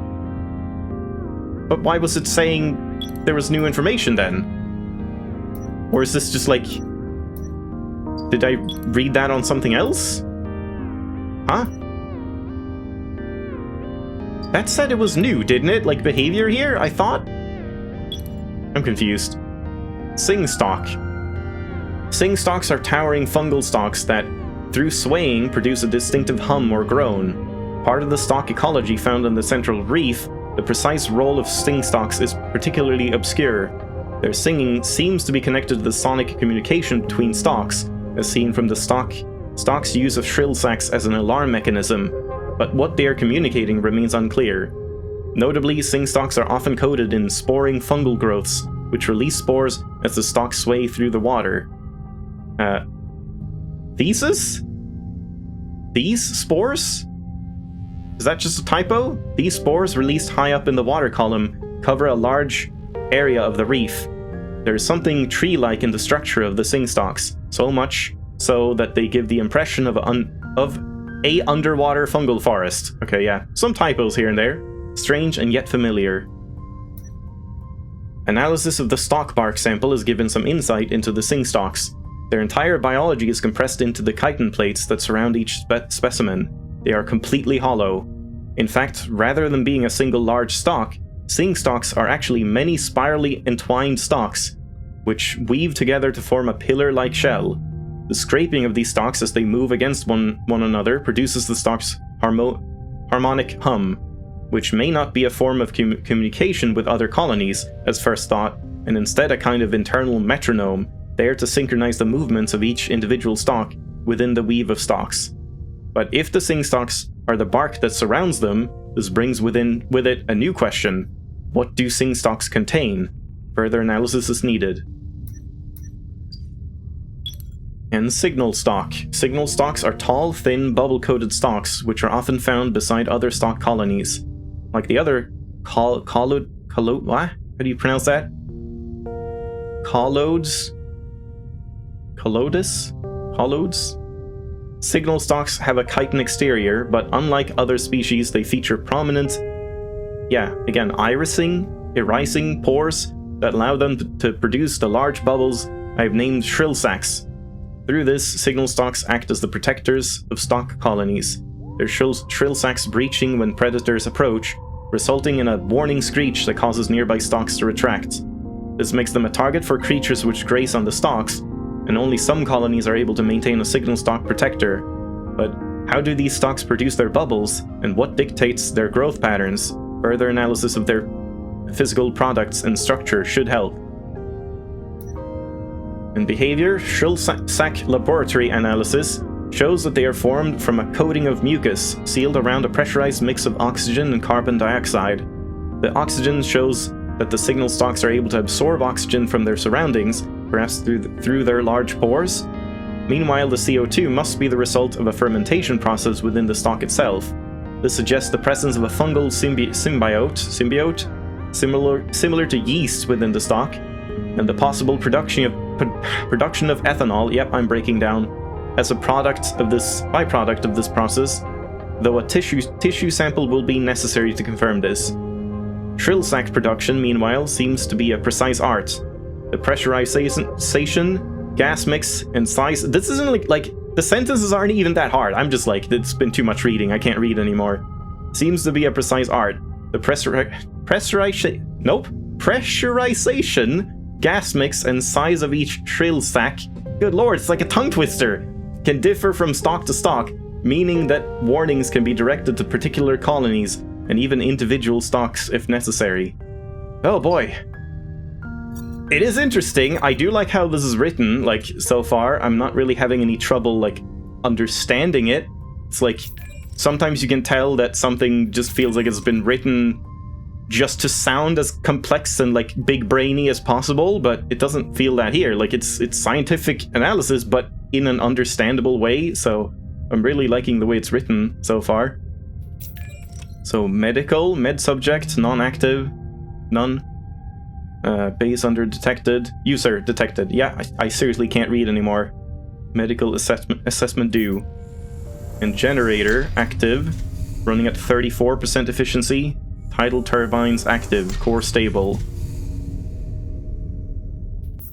But why was it saying there was new information then? Or is this just did I read that on something else? Huh? That said it was new, didn't it? Behavior here, I thought? I'm confused. Sing stock. Sing stalks are towering fungal stalks that, through swaying, produce a distinctive hum or groan. Part of the stalk ecology found in the central reef, the precise role of sing stalks is particularly obscure. Their singing seems to be connected to the sonic communication between stalks, as seen from the stalk's use of shrill sacs as an alarm mechanism, but what they are communicating remains unclear. Notably, sing stalks are often coated in sporing fungal growths, which release spores as the stalks sway through the water. Thesis? These spores? Is that just a typo? These spores, released high up in the water column, cover a large area of the reef. There is something tree-like in the structure of the sing stalks, so much so that they give the impression of a underwater fungal forest. Okay, yeah, some typos here and there. Strange and yet familiar. Analysis of the stalk bark sample has given some insight into the sing stalks. Their entire biology is compressed into the chitin plates that surround each specimen. They are completely hollow. In fact, rather than being a single large stalk, sing stalks are actually many spirally entwined stalks, which weave together to form a pillar-like shell. The scraping of these stalks as they move against one another produces the stalk's harmonic hum, which may not be a form of communication with other colonies, as first thought, and instead a kind of internal metronome, there to synchronize the movements of each individual stalk within the weave of stalks. But if the sing stalks are the bark that surrounds them, this brings with it a new question. What do sing stalks contain? Further analysis is needed. And signal stalk. Signal stalks are tall, thin, bubble-coated stalks, which are often found beside other stalk colonies. Like the other what? How do you pronounce that? Collodes? Signal stalks have a chitin exterior, but unlike other species, they feature prominent, irising pores that allow them to produce the large bubbles I have named shrill sacs. Through this, signal stalks act as the protectors of stalk colonies, their shrill sacs breaching when predators approach, resulting in a warning screech that causes nearby stalks to retract. This makes them a target for creatures which graze on the stalks, and only some colonies are able to maintain a signal stalk protector. But how do these stalks produce their bubbles, and what dictates their growth patterns? Further analysis of their physical products and structure should help. In behavior, shrill sac laboratory analysis shows that they are formed from a coating of mucus sealed around a pressurized mix of oxygen and carbon dioxide. The oxygen shows that the signal stalks are able to absorb oxygen from their surroundings, perhaps through their large pores. Meanwhile, the CO2 must be the result of a fermentation process within the stalk itself. This suggests the presence of a fungal symbiote similar to yeast within the stalk, and the possible production of ethanol, yep, I'm breaking down, as a byproduct of this process. though a tissue sample will be necessary to confirm this. Shrill sac production, meanwhile, seems to be a precise art. The pressurization, gas mix, and size... This isn't like the sentences aren't even that hard. I'm just like, it's been too much reading. I can't read anymore. Seems to be a precise art. The pressurization, gas mix, and size of each shrill sac, good lord, it's like a tongue twister, can differ from stock to stock, meaning that warnings can be directed to particular colonies and even individual stocks if necessary. Oh boy. It is interesting. I do like how this is written, like, so far. I'm not really having any trouble, like, understanding it. It's like, sometimes you can tell that something just feels like it's been written just to sound as complex and, like, big brainy as possible, but it doesn't feel that here. Like, it's scientific analysis, but in an understandable way, so I'm really liking the way it's written so far. So, medical, med subject, non-active, none. Base under detected, user detected. Yeah, I seriously can't read anymore. Medical assessment due. And generator active, running at 34% efficiency. Tidal turbines active, core stable.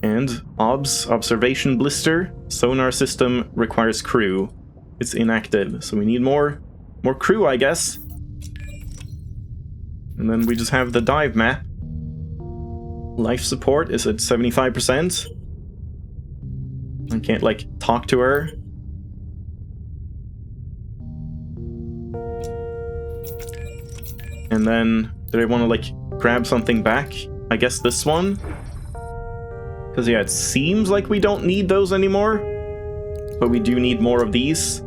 And observation blister, sonar system requires crew. It's inactive, so we need more crew, I guess. And then we just have the dive map. Life support is at 75%. I can't, like, talk to her. And then, did I want to, like, grab something back? I guess this one? Because, yeah, it seems like we don't need those anymore. But we do need more of these.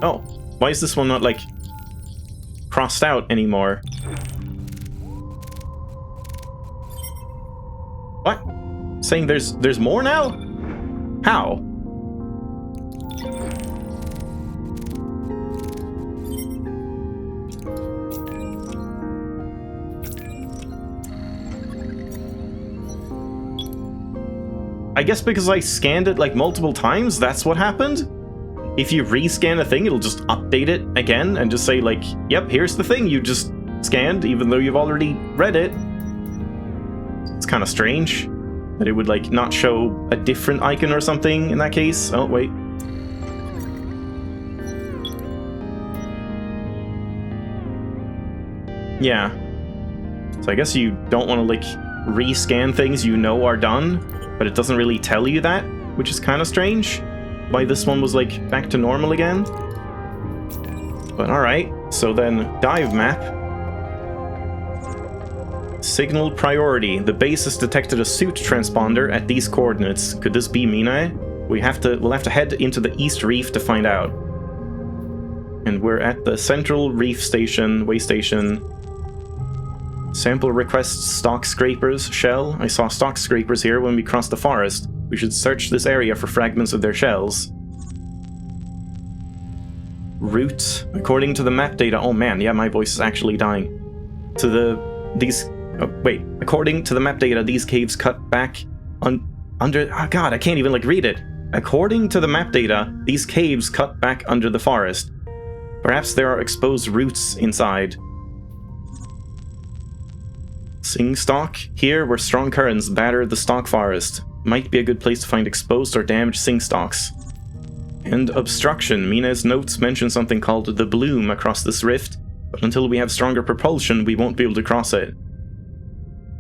Oh, why is this one not, like, crossed out anymore? What? Saying there's more now? How? I guess because I scanned it like multiple times, that's what happened? If you rescan a thing, it'll just update it again and just say, like, yep, here's the thing you just scanned, even though you've already read it. It's kind of strange that it would, like, not show a different icon or something in that case. Oh, wait. Yeah. So I guess you don't want to, like, rescan things you know are done, but it doesn't really tell you that, which is kind of strange. Why this one was, like, back to normal again. But alright, so then dive map. Signal priority. The base has detected a suit transponder at these coordinates. Could this be Minae? We'll have to head into the East Reef to find out. And we're at the Central Reef Station, way station. Sample requests stock scrapers, shell. I saw stock scrapers here when we crossed the forest. We should search this area for fragments of their shells. Route. According to the map data... Oh man, yeah, my voice is actually dying. According to the map data, these caves cut back under... Oh god, I can't even, like, read it. According to the map data, these caves cut back under the forest. Perhaps there are exposed roots inside. Sing stock. Here, where strong currents batter the stock forest. Might be a good place to find exposed or damaged sing stalks. And obstruction. Mina's notes mention something called the bloom across this rift, but until we have stronger propulsion, we won't be able to cross it.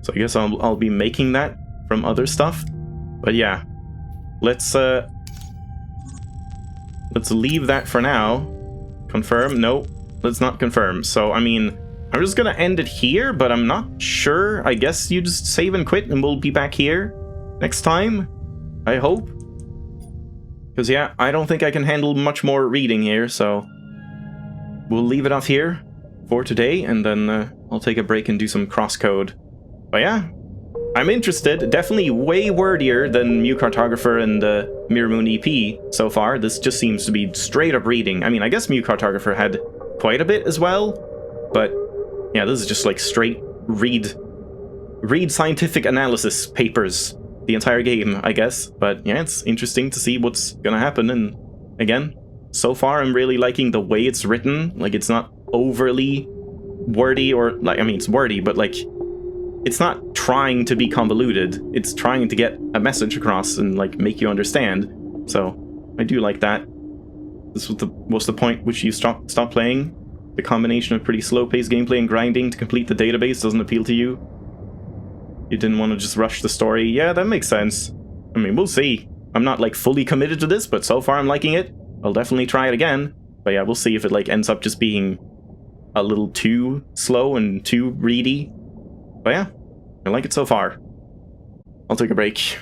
So I guess I'll be making that from other stuff. But yeah, let's leave that for now. Confirm? No, let's not confirm. So I mean, I'm just gonna end it here, but I'm not sure. I guess you just save and quit, and we'll be back here next time, I hope. Because, yeah, I don't think I can handle much more reading here, so we'll leave it off here for today, and then I'll take a break and do some crosscode. But yeah, I'm interested. Definitely way wordier than Mu Cartographer and MirrorMoon EP so far. This just seems to be straight up reading. I mean, I guess Mu Cartographer had quite a bit as well, but yeah, this is just like straight read scientific analysis papers. the entire game, I guess. But yeah, it's interesting to see what's gonna happen. And again, so far I'm really liking the way it's written. Like, it's not overly wordy, or like, I mean, it's wordy, but like, it's not trying to be convoluted. It's trying to get a message across and like make you understand. So I do like that. This was the point which you stop playing. The combination of pretty slow-paced gameplay and grinding to complete the database doesn't appeal to you. You didn't want to just rush the story. Yeah, that makes sense. I mean, we'll see. I'm not like fully committed to this, but so far I'm liking it. I'll definitely try it again. But yeah, we'll see if it like ends up just being a little too slow and too reedy. But yeah, I like it so far. I'll take a break.